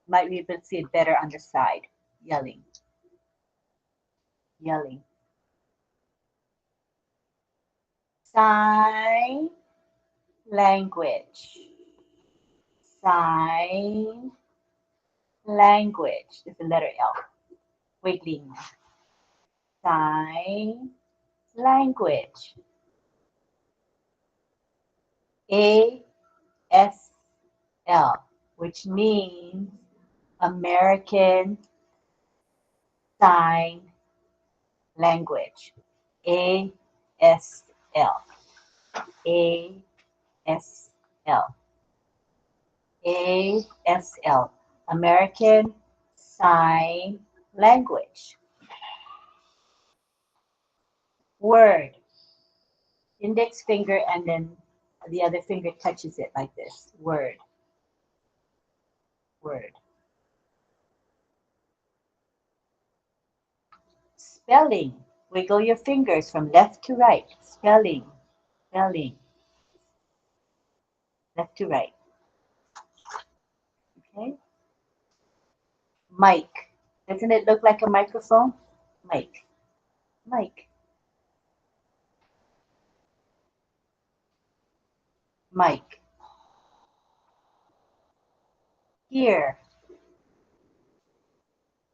Might be able to see it better on the side. Yelling. Yelling. Sign language. Sign language. It's the letter L. Wiggling. Sign language. ASL, which means American Sign Language. ASL. ASL. ASL. American Sign Language. Word. Index finger and then the other finger touches it like this. Word. Word. Spelling. Wiggle your fingers from left to right. Spelling. Spelling. Left to right. Okay. Mic. Doesn't it look like a microphone? Mic. Mic. Mic. hear.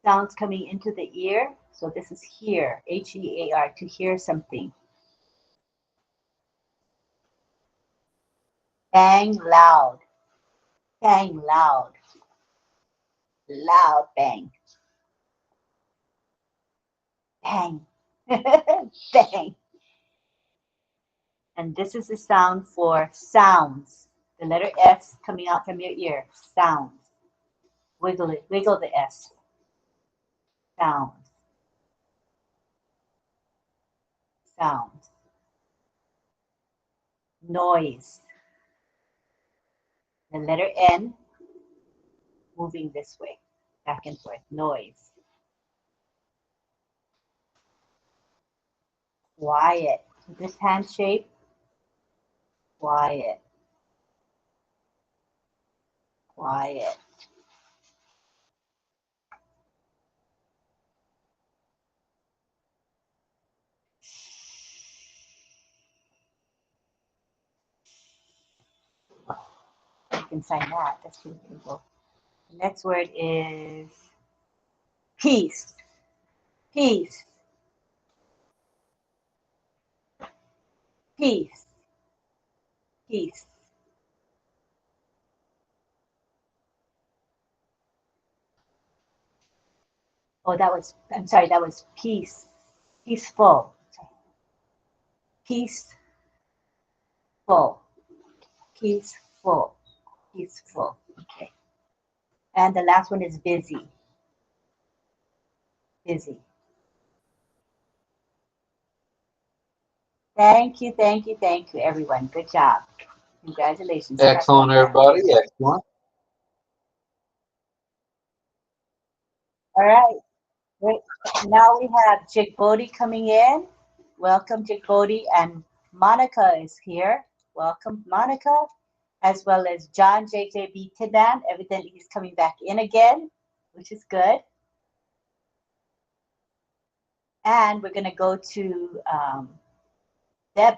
Sounds coming into the ear. So this is hear, H-E-A-R, to hear something. Bang, loud. Bang, loud. Loud bang. Bang. Bang. And this is the sound for sounds. The letter S coming out from your ear. Sounds. Wiggle it. Wiggle the S. Sounds. Sounds. Noise. The letter N moving this way. Back and forth. Noise. Quiet. This hand shape. Quiet. Quiet. You can sign that. That's pretty simple. The next word is peace. Peace. Peace. Peace. Oh, I'm sorry, that was peace. Peaceful. Peaceful. Peaceful. Peaceful. Okay. And the last one is busy. Busy. Thank you, everyone. Good job. Congratulations. Excellent, everybody. Excellent. All right. Great. Now we have Jigbodi coming in. Welcome, Jigbodi. And Monica is here. Welcome, Monica. As well as John JJB Tidan. Evidently, he's coming back in again, which is good. And we're going to go to Deb.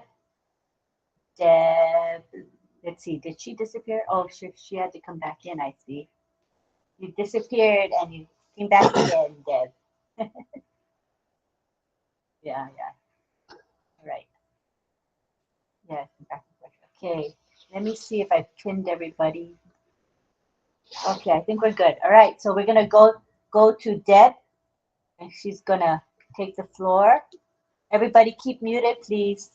Deb, let's see, did she disappear? Oh, she had to come back in, I see. You disappeared and you came back again, Deb. Yeah. All right. Yeah, back and forth. Okay, let me see if I've pinned everybody. Okay, I think we're good. All right, so we're gonna go to Deb, and she's gonna take the floor. Everybody keep muted, please,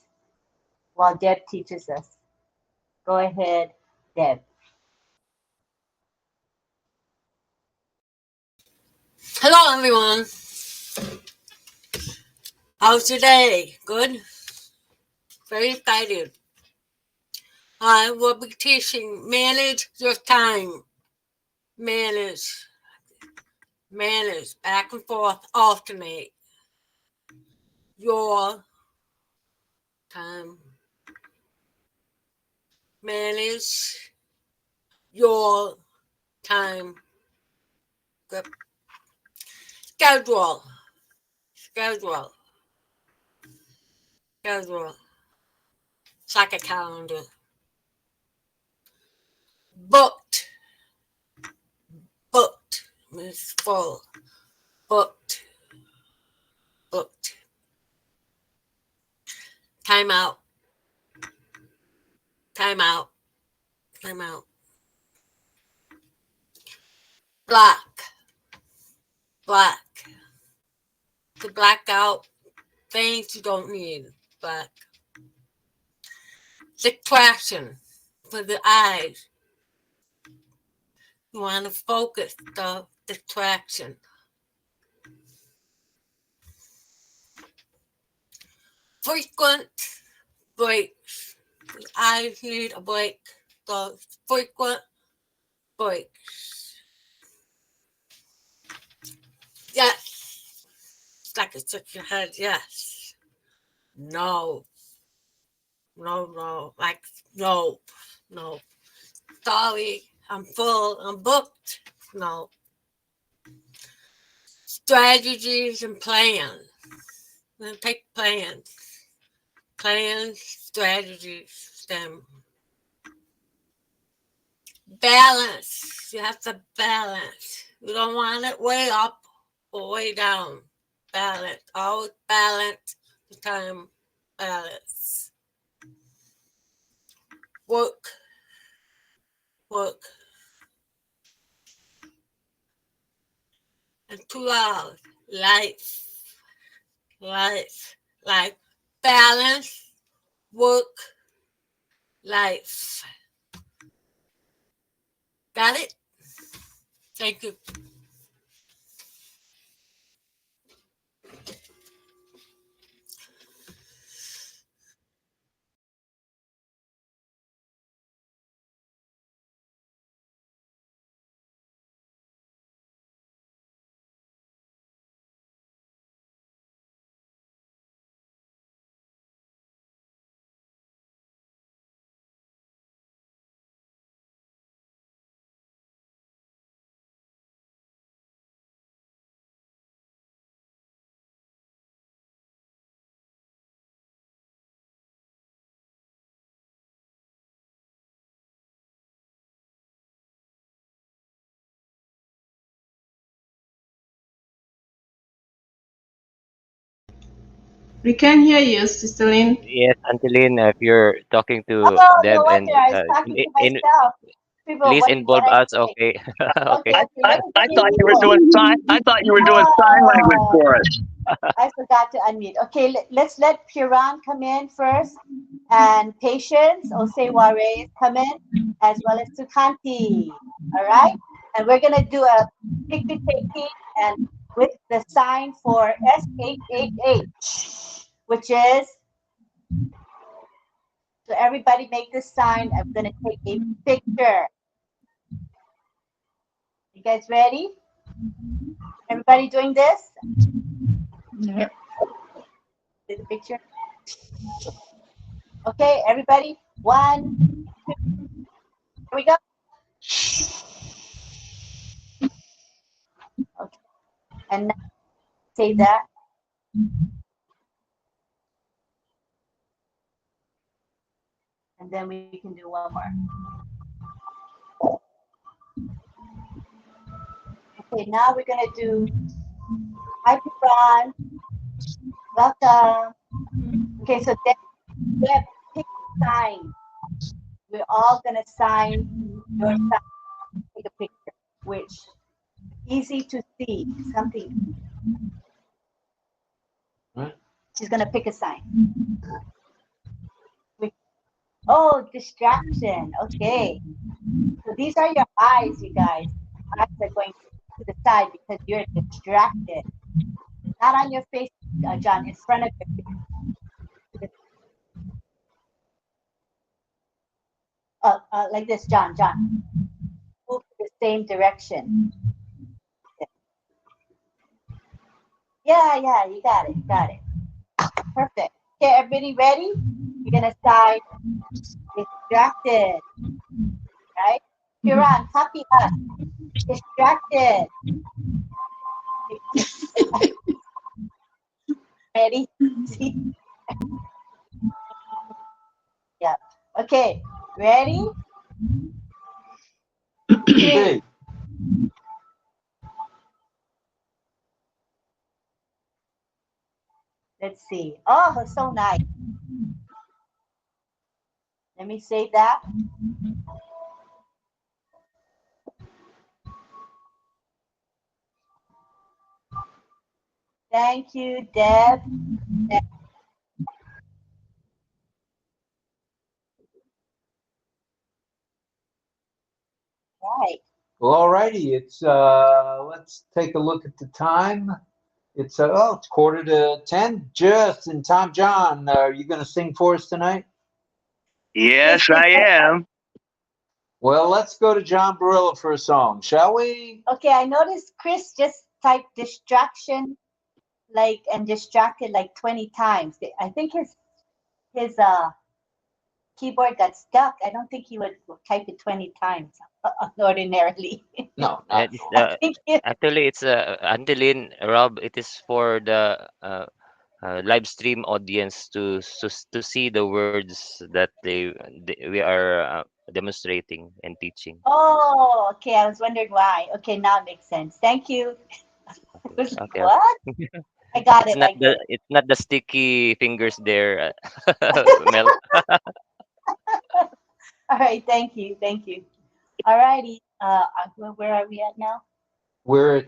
while Deb teaches us. Go ahead, Deb. Hello, everyone. How's your day? Good? Very excited. I will be teaching manage your time. Manage, back and forth, alternate your time. Manage your time. Good. Schedule. It's like a calendar. Booked means full. Booked. Time out. Black. To black out things you don't need. Black. Distraction for the eyes. You want to focus the distraction. Frequent breaks. The eyes need a break. So frequent breaks. Yes. It's like it's in your head. Yes. No. Like, no. Sorry, I'm full. I'm booked. No. Strategies and plans. Then take plans. Plans, strategies, them. balance. You have to balance. You don't want it way up or way down. Balance. Always balance the time. Balance. Work. Work. And 2 hours. Life. Life. Life. Balance. Work. Life. Got it? Thank you. We can hear you, Sister Lynn. Yes, Angeline, if you're talking to Oh, no Deb and wonder. I was talking to myself. People, please what involve I us, say? okay? Okay, Okay. okay. Let me I bring thought you were people. doing sign. I thought you were doing sign language Oh, for us. I forgot to unmute. Okay, let's let Piran come in first, and Patience, Osewares come in, as well as Sukanti. All right, and we're gonna do a picture taking and with the sign for SHHH, which is, so everybody make this sign. I'm gonna take a picture. You guys ready? Everybody doing this? Yeah. See the picture? Okay, everybody. 1, 2, here we go. Okay, and now say that. And then we can do one more. Okay, now we're gonna do hi Pran, welcome. Okay, so Deb, pick a sign. We're all gonna sign your sign. Take a picture, which easy to see. Something. She's gonna pick a sign. Oh, distraction. Okay. So these are your eyes, you guys. Eyes are going to the side because you're distracted. Not on your face, John, in front of your face. Like this, John. Move to the same direction. Yeah, you got it. Perfect. Okay, everybody ready? You're gonna sign distracted, right? Piran, copy us. Distracted. Ready? See? Yeah. Okay. Ready? Okay. Let's see. Oh, so nice. Let me save that. Thank you, Deb. Right. Well, alrighty. It's let's take a look at the time. It's it's 9:45, just in time. John, are you going to sing for us tonight? Yes, I am. Well, let's go to John Barilla for a song, shall we? Okay, I noticed Chris just typed distraction and distracted like 20 times. I think his keyboard got stuck. I don't think he would type it 20 times ordinarily. No. It's, I think actually, it's Angeline, Rob. It is for the live stream audience to see the words that we are demonstrating and teaching. Oh, okay. I was wondering why. Okay, now it makes sense. Thank you. I was like, Okay. what? I got It's it. not I get it. it's not the sticky fingers there, Mel. All right. Thank you. Thank you. All righty. Where are we at now? We're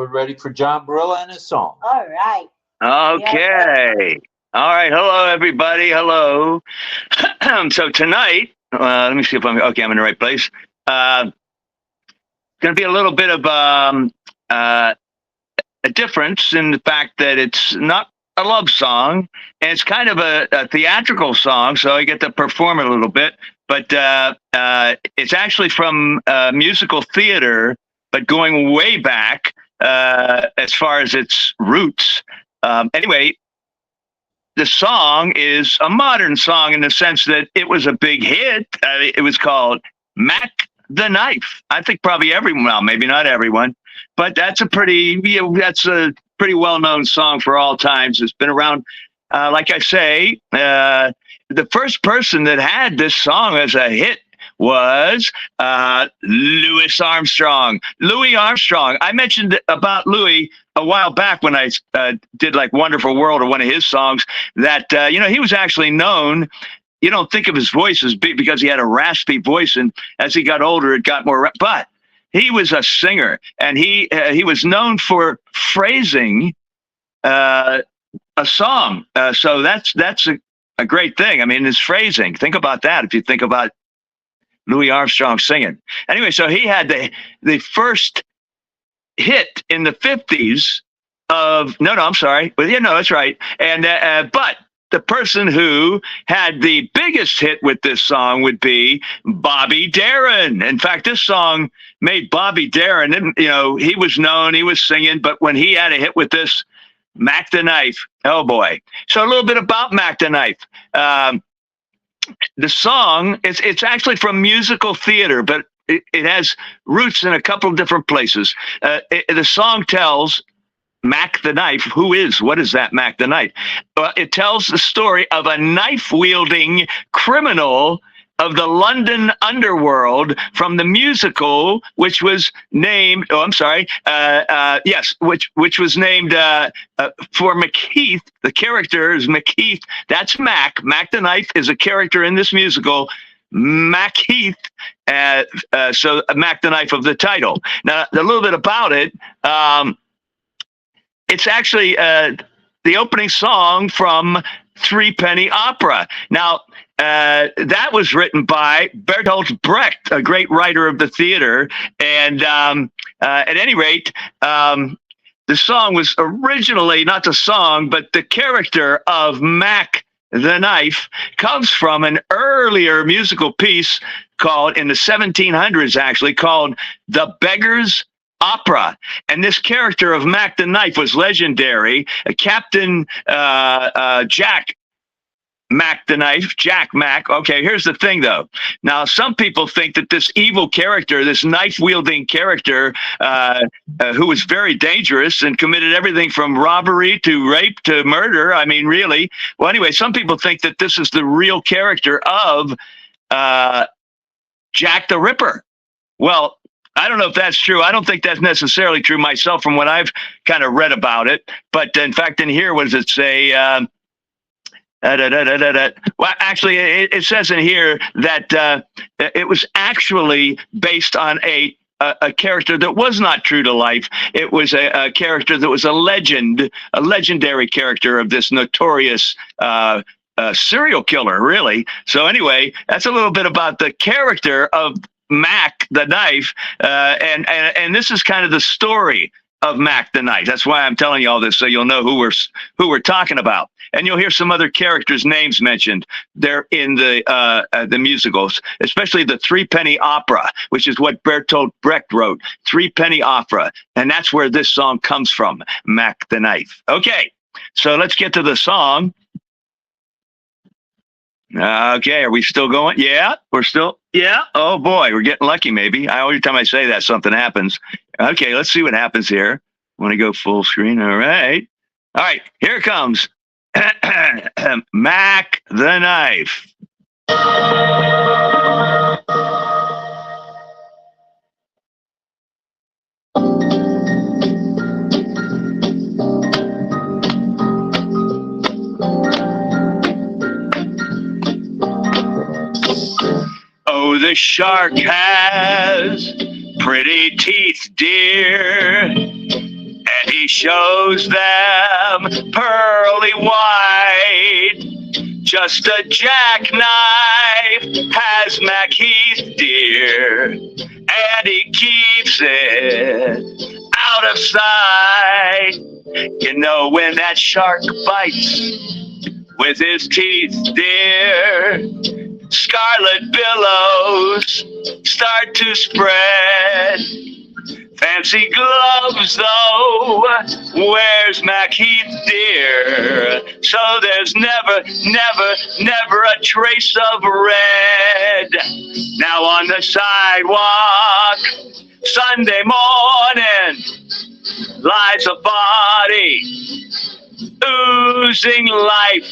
ready for John Barilla and his song. All right. Okay. All right. Hello, everybody. Hello. So tonight, let me see if I'm okay. I'm in the right place. Going to be a little bit of a difference in the fact that it's not a love song, and it's kind of a theatrical song, so I get to perform it a little bit. But it's actually from musical theater, but going way back as far as its roots. Anyway, the song is a modern song in the sense that it was a big hit. It was called Mac the Knife. I think probably everyone, well, maybe not everyone, but that's a pretty well-known song for all times. It's been around, like I say, the first person that had this song as a hit was Louis Armstrong. Louis Armstrong. I mentioned about Louis a while back when I did like Wonderful World or one of his songs that, he was actually known. You don't think of his voice as big because he had a raspy voice, and as he got older, it got more. But he was a singer, and he was known for phrasing a song. So that's a great thing. I mean, his phrasing. Think about that. If you think about Louis Armstrong singing. Anyway, so he had the first hit in the 50s of I'm sorry, but that's right. And but the person who had the biggest hit with this song would be Bobby Darin. In fact, this song made Bobby Darin, he was known, he was singing, but when he had a hit with this, Mac the Knife, oh boy. So a little bit about Mac the Knife. The song, it's actually from musical theater, but it has roots in a couple of different places. The song tells Mac the Knife. What is that Mac the Knife? It tells the story of a knife-wielding criminal of the London underworld from the musical, which was named, which was named for McHeath. The character is McHeath. That's Mac. Mac the Knife is a character in this musical. McHeath, so Mac the Knife of the title. Now, a little bit about it. It's actually the opening song from Threepenny Opera. Now, that was written by Bertolt Brecht, a great writer of the theater. And at any rate, the song was originally, not the song, but the character of Mac the Knife comes from an earlier musical piece called, in the 1700s actually, called The Beggar's Opera. And this character of Mac the Knife was legendary. Captain Jack Mac the Knife, Jack Mac. Okay, here's the thing, though. Now, some people think that this evil character, this knife-wielding character, who was very dangerous and committed everything from robbery to rape to murder. I mean, really. Well, anyway, some people think that this is the real character of Jack the Ripper. Well, I don't know if that's true. I don't think that's necessarily true myself from what I've kind of read about it. But in fact, in here, what does it say? Well, actually, it says in here that it was actually based on a character that was not true to life. It was a character that was a legendary character of this notorious serial killer, really. So anyway, that's a little bit about the character of Mac the Knife, and this is kind of the story of Mac the Knife. That's why I'm telling you all this, so you'll know who we're talking about. And you'll hear some other characters' names mentioned there in the musicals, especially the Threepenny Opera, which is what Bertolt Brecht wrote. Threepenny Opera, and that's where this song comes from, Mac the Knife. Okay, so let's get to the song. Okay, are we still going? Yeah, we're still. Yeah. Oh boy, we're getting lucky. Maybe. Every time I say that, something happens. Okay, let's see what happens here. Want to go full screen? All right. Here it comes. Mac the Knife. Oh, the shark has pretty teeth, dear, and he shows them pearly white. Just a jackknife has Mac Heath, dear, and he keeps it out of sight. You know, when that shark bites with his teeth, dear, scarlet billows start to spread. Fancy gloves, though, wears Mac Heath, dear, so there's never a trace of red. Now on the sidewalk, Sunday morning, lies a body oozing life.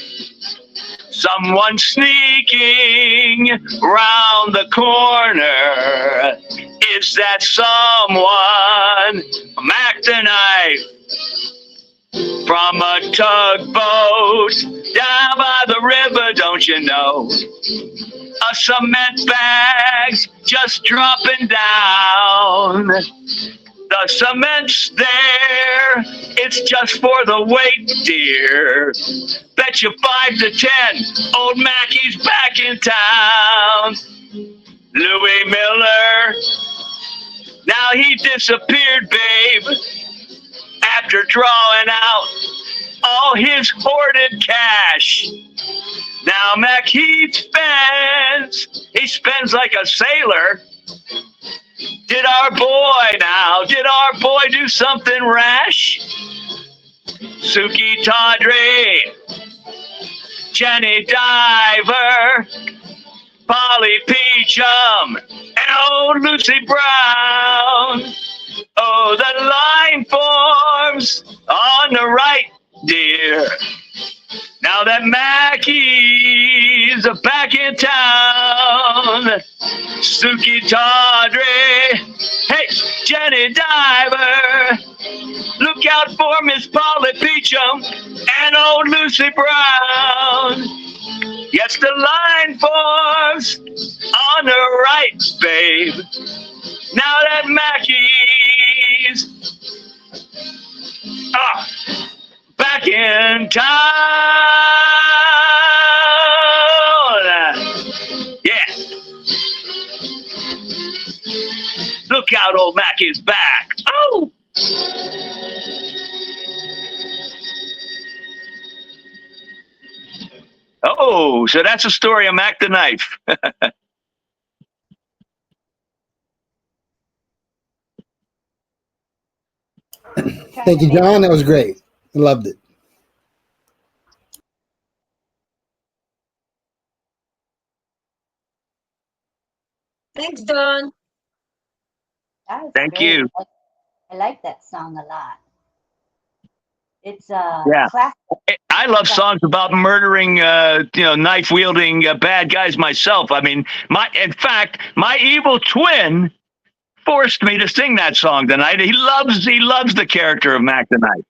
Someone sneaking round the corner. Is that someone? Mac the Knife. From a tugboat down by the river, don't you know? A cement bag's just dropping down. The cement's there, it's just for the weight, dear. Bet you 5 to 10, old Mackie's back in town. Louis Miller, now he disappeared, babe, after drawing out all his hoarded cash. Now Mac Heath spends like a sailor. Did our boy do something rash? Suki Tawdry, Jenny Diver, Polly Peachum, and old Lucy Brown. Oh, the line forms on the right, dear. Now that Mackie's back in town. Suki Tawdry, hey, Jenny Diver, look out for Miss Polly Peachum and old Lucy Brown. Yes, the line forms on the right, babe. Now that Mackie's back in town. Yeah. Look out, old Mackie's back. Oh! Oh, so that's a story of Mac the Knife. Thank you, John. That was great. I loved it. Thanks, John. Thank you. I like that song a lot. It's Yeah. classic. I love songs about murdering, knife wielding bad guys myself. I mean, in fact, my evil twin forced me to sing that song tonight. He loves the character of Mac the Knife.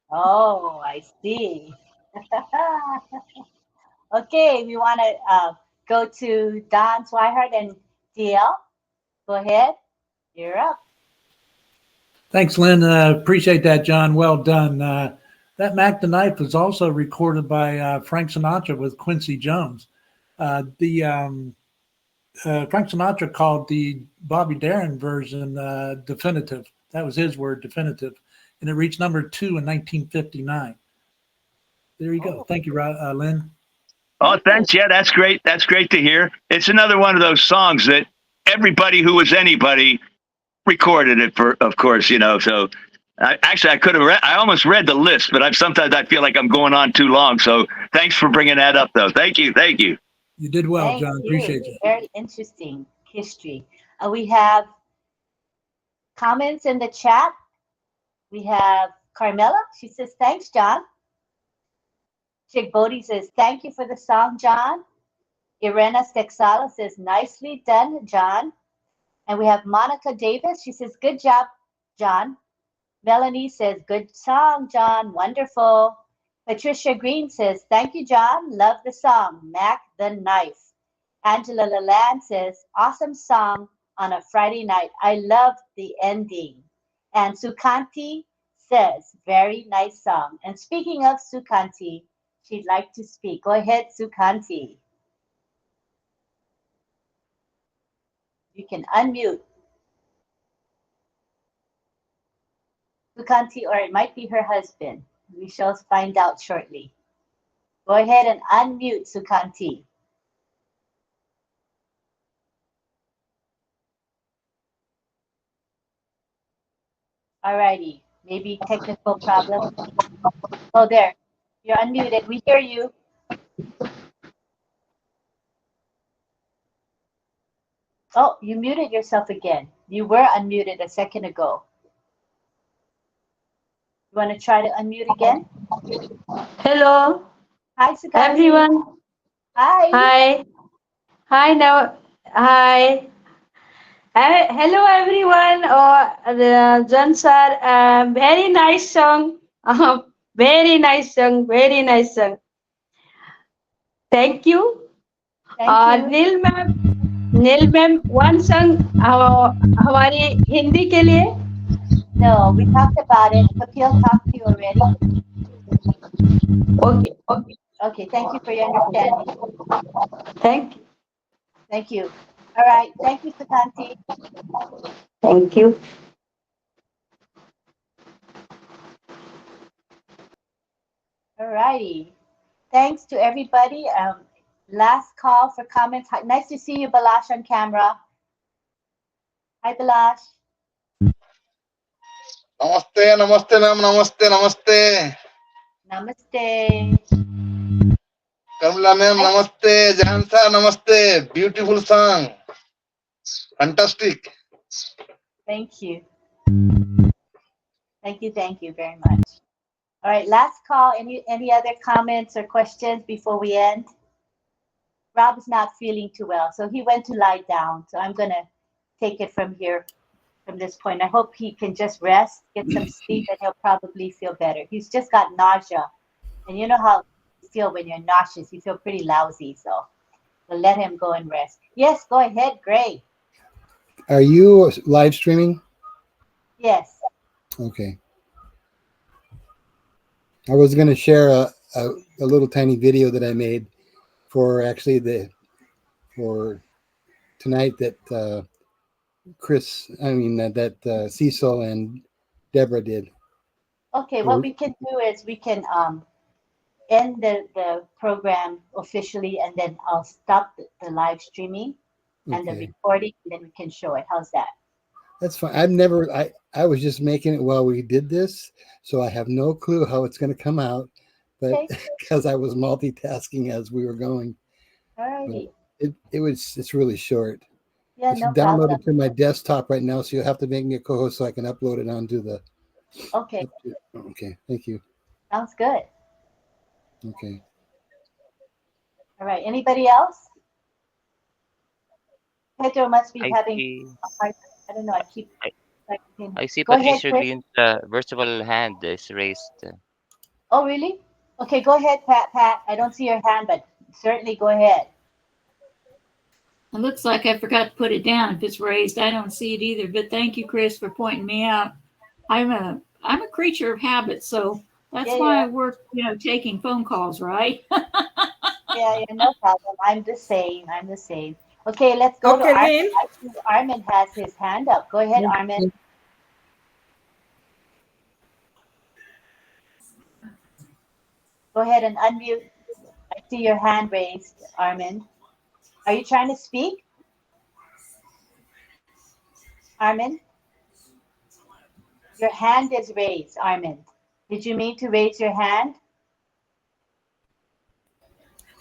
Oh, I see. Okay, we want to go to Don Swihart and DL. Go ahead. You're up. Thanks, Lynn. Appreciate that, John. Well done. That Mac the Knife was also recorded by Frank Sinatra with Quincy Jones. Frank Sinatra called the Bobby Darin version definitive. That was his word, definitive. And it reached number 2 in 1959. There you go. Thank you, Lynn. Oh, thanks. Yeah, that's great. That's great to hear. It's another one of those songs that everybody who was anybody recorded it for, of course, so I could have I almost read the list, but sometimes I feel like I'm going on too long. So thanks for bringing that up, though. Thank you. You did well, Thank John. you. Appreciate you. Very interesting history. We have comments in the chat. We have Carmela. She says, thanks, John. Chick Bodie says, thank you for the song, John. Irena Stexala says, nicely done, John. And we have Monica Davis. She says, good job, John. Melanie says, good song, John. Wonderful. Patricia Green says, thank you, John. Love the song, Mac the Knife. Angela Lalande says, awesome song on a Friday night. I love the ending. And Sukanti says, very nice song. And speaking of Sukanti, she'd like to speak. Go ahead, Sukanti. You can unmute. Sukanti, or it might be her husband. We shall find out shortly. Go ahead and unmute, Sukanti. Alrighty, maybe technical problem. Oh, there. You're unmuted. We hear you. Oh, you muted yourself again. You were unmuted a second ago. You want to try to unmute again? Hello. Hi, Sukanti. Everyone. Hi. Hi. Hi now. Hi. Hello everyone. John sir. Very nice song. Very nice song. Very nice song. Thank you. Thank you. Neel ma'am one song हमारी हिंदी के लिए. No, we talked about it. Kapil talked to you already. Okay. Okay. Okay, thank you for your understanding. Thank you. Thank you. All right, thank you, Sukanti. Thank you. All righty. Thanks to everybody. Last call for comments. Nice to see you, Balash, on camera. Hi, Balash. Namaste, namaste, ma'am. Namaste, namaste. Namaste. Kamla ma'am, namaste. Jahan sir, namaste. Beautiful song. Fantastic. Thank you. Thank you very much. All right, last call. Any other comments or questions before we end? Rob's not feeling too well, so he went to lie down. So I'm gonna take it from here, from this point. I hope he can just rest, get some sleep, and he'll probably feel better. He's just got nausea, and you know how you feel when you're nauseous. You feel pretty lousy, so let him go and rest. Yes, go ahead, Gray. Are you live streaming? Yes. Okay. I was going to share a little tiny video that I made for actually for tonight that Cecil and Deborah did. Okay, what we can do is we can end the program officially, and then I'll stop the live streaming and the recording, and then we can show it. How's that? That's fine. I was just making it while we did this, so I have no clue how it's going to come out, but because I was multitasking as we were going. Alrighty. It's really short. Yeah, it's no downloaded problem. to my desktop right now, so you'll have to make me a co-host so I can upload it onto the. Okay. Okay, thank you. Sounds good. Okay. All right. Anybody else? Pedro must be having a hard. I don't know. I see Go ahead, Patricia Chris. Green's virtual hand is raised. Oh, really? Okay, go ahead, Pat. I don't see your hand, but certainly go ahead. It looks like I forgot to put it down. If it's raised, I don't see it either. But thank you, Chris, for pointing me out. I'm a creature of habit, so that's why I work, taking phone calls, right? Yeah, no problem. I'm the same. Okay, let's go to Armin. I see Armin has his hand up. Go ahead, Armin. Go ahead and unmute. I see your hand raised, Armin. Are you trying to speak? Armin? Your hand is raised, Armin. Did you mean to raise your hand?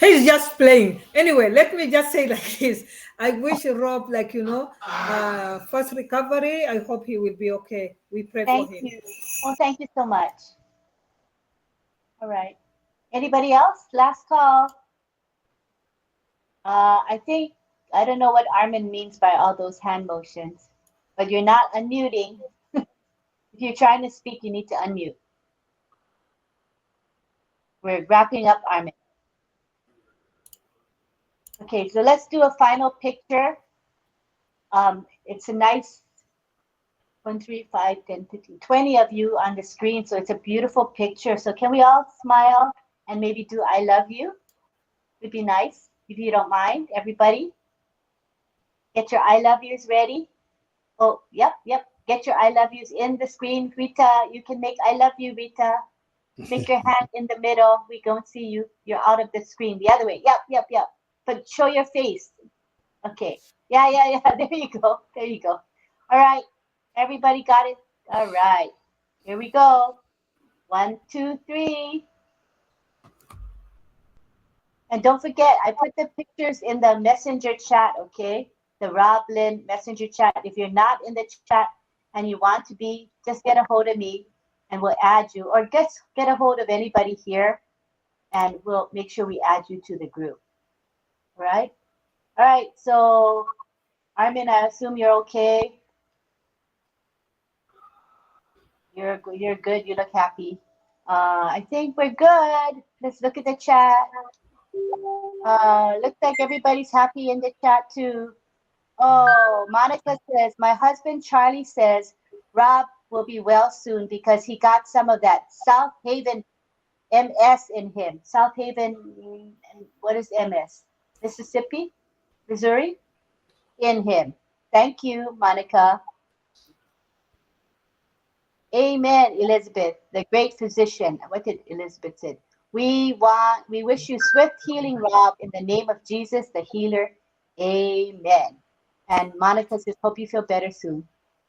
He's just playing. Anyway, let me just say like this. I wish Rob, first recovery. I hope he will be okay. We pray for him. Thank you. Well, thank you so much. All right. Anybody else? Last call. I don't know what Armin means by all those hand motions, but you're not unmuting. If you're trying to speak, you need to unmute. We're wrapping up, Armin. Okay, so let's do a final picture. It's a nice 1, 3, 5, 10, 15, 20 of you on the screen, so it's a beautiful picture. So can we all smile and maybe do I love you? Would be nice, if you don't mind, everybody. Get your I love yous ready. Oh, yep. Get your I love yous in the screen. Rita, you can make I love you, Rita. Make your hand in the middle. We don't see you. You're out of the screen. The other way. Yep. But show your face. Okay. Yeah. There you go. All right. Everybody got it? All right. Here we go. 1, 2, 3. And don't forget, I put the pictures in the messenger chat, okay? The RobLynn messenger chat. If you're not in the chat and you want to be, just get a hold of me and we'll add you. Or get a hold of anybody here and we'll make sure we add you to the group. All right? All right, so Armin, I assume you're okay. You're good. You look happy. I think we're good. Let's look at the chat. Looks like everybody's happy in the chat too. Oh, Monica says, my husband Charlie says Rob will be well soon because he got some of that South Haven MS in him. South Haven, what is MS? Mississippi? Missouri? In him. Thank you, Monica. Amen, Elizabeth, the great physician. What did Elizabeth say? We wish you swift healing, Rob, in the name of Jesus, the healer. Amen. And Monica says, hope you feel better soon.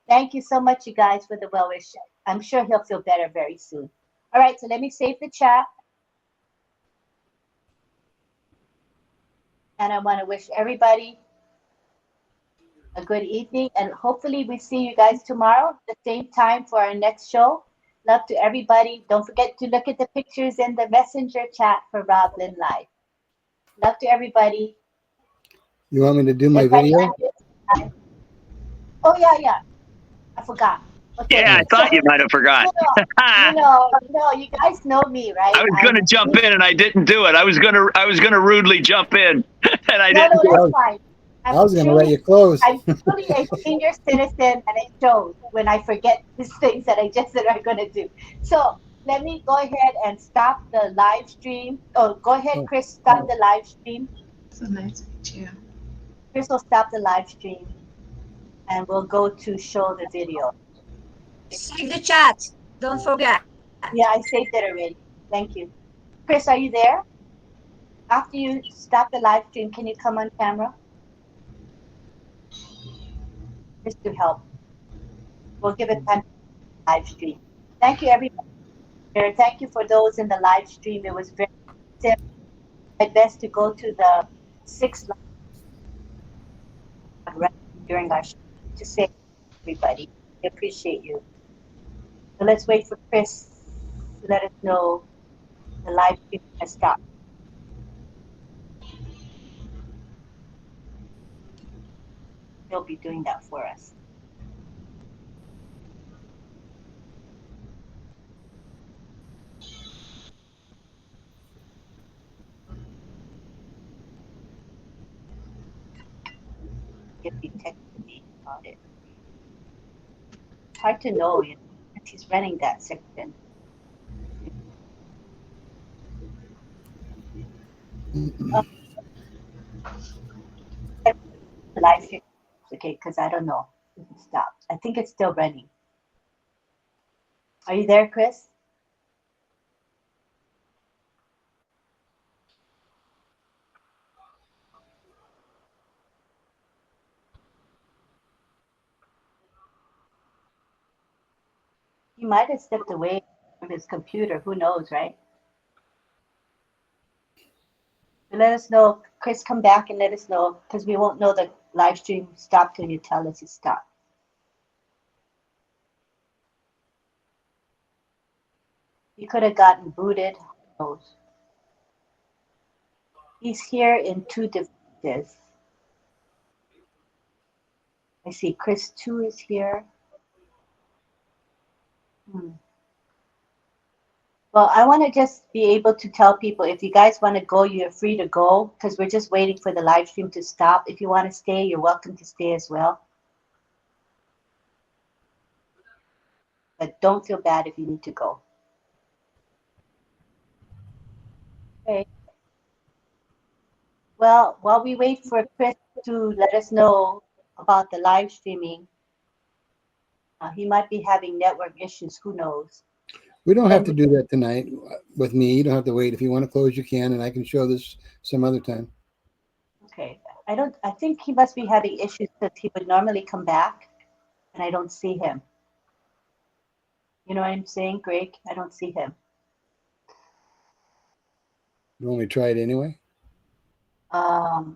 Thank you so much, you guys, for the well wish. I'm sure he'll feel better very soon. All right, so let me save the chat. And I want to wish everybody a good evening. And hopefully we see you guys tomorrow at the same time for our next show. Love to everybody. Don't forget to look at the pictures in the messenger chat for RobLynn Live. Love to everybody. You want me to do my video? Oh, yeah. I forgot. Okay. Yeah, I thought you might have forgot. You guys know me, right? I was going to jump in and I didn't do it. I was going to rudely jump in and I didn't do that's it. fine. I was going to let you close. I'm truly a senior citizen, and it shows when I forget these things that I just said I'm going to do. So let me go ahead and stop the live stream. Oh, go ahead, Chris, stop the live stream. It's a nice picture. Chris will stop the live stream, and we'll go to show the video. Save the chat. Don't forget. Yeah, I saved it already. Thank you. Chris, are you there? After you stop the live stream, can you come on camera? Just to help. We'll give it time to live stream. Thank you, everybody. Thank you for those in the live stream. It was very simple. My best to go to the 6 live during our show to say everybody. I appreciate you. So let's wait for Chris to let us know the live stream has stopped. He'll be doing that for us. If he texted me about it. It's hard to know, if he's running that section. Live stream. Okay, because I don't know if it stopped. I think it's still running. Are you there, Chris? He might have stepped away from his computer. Who knows, right? So let us know. Chris, come back and let us know, because we won't know the live stream stopped till you tell us it stopped. You could have gotten booted. Who knows? He's here in 2 devices. I see Chris 2 is here. Well, I want to just be able to tell people, if you guys want to go, you're free to go, because we're just waiting for the live stream to stop. If you want to stay, you're welcome to stay as well. But don't feel bad if you need to go. Okay. Well, while we wait for Chris to let us know about the live streaming, he might be having network issues. Who knows? We don't have to do that tonight with me. You don't have to wait. If you want to close, you can, and I can show this some other time. Okay. I think he must be having issues because he would normally come back and I don't see him. You know what I'm saying, Greg? I don't see him. You want me to try it anyway? No,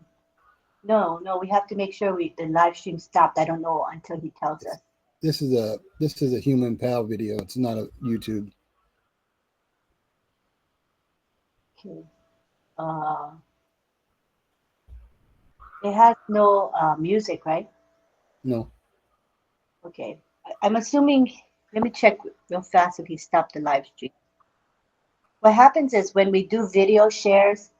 we have to make sure the live stream stopped. I don't know until he tells us. This is a human pal video. It's not a YouTube. Okay. It has no music, right? No. Okay. I'm assuming, let me check real fast if he stopped the live stream. What happens is when we do video shares,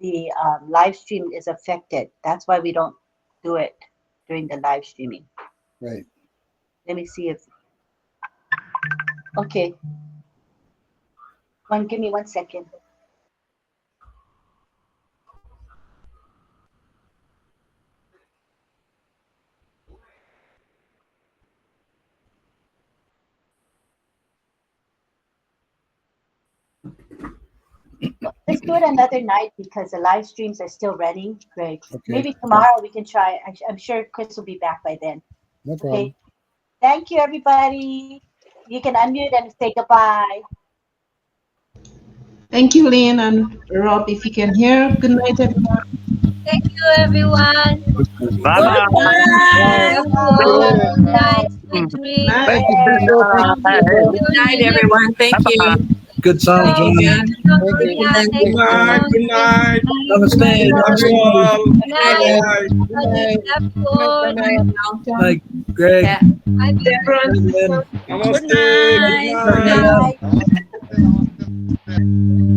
the live stream is affected. That's why we don't do it during the live streaming. Right. Let me see if, okay. Give me 1 second. Let's do it another night because the live streams are still running, Greg. Okay. Maybe tomorrow we can try. I'm sure Chris will be back by then. No problem. Okay. Thank you, everybody. You can unmute and say goodbye. Thank you, Lynn and Rob, if you can hear. Good night, everyone. Thank you, everyone. Bye-bye. Good night. Sweet dreams. Thank you, Crystal. Thank you. Good night, everyone. Thank you. Good song, John. Good night. Good night. Namaste. Love you all. Good night. Bye-bye. Bye, Greg. Namaste. Good night. Good night.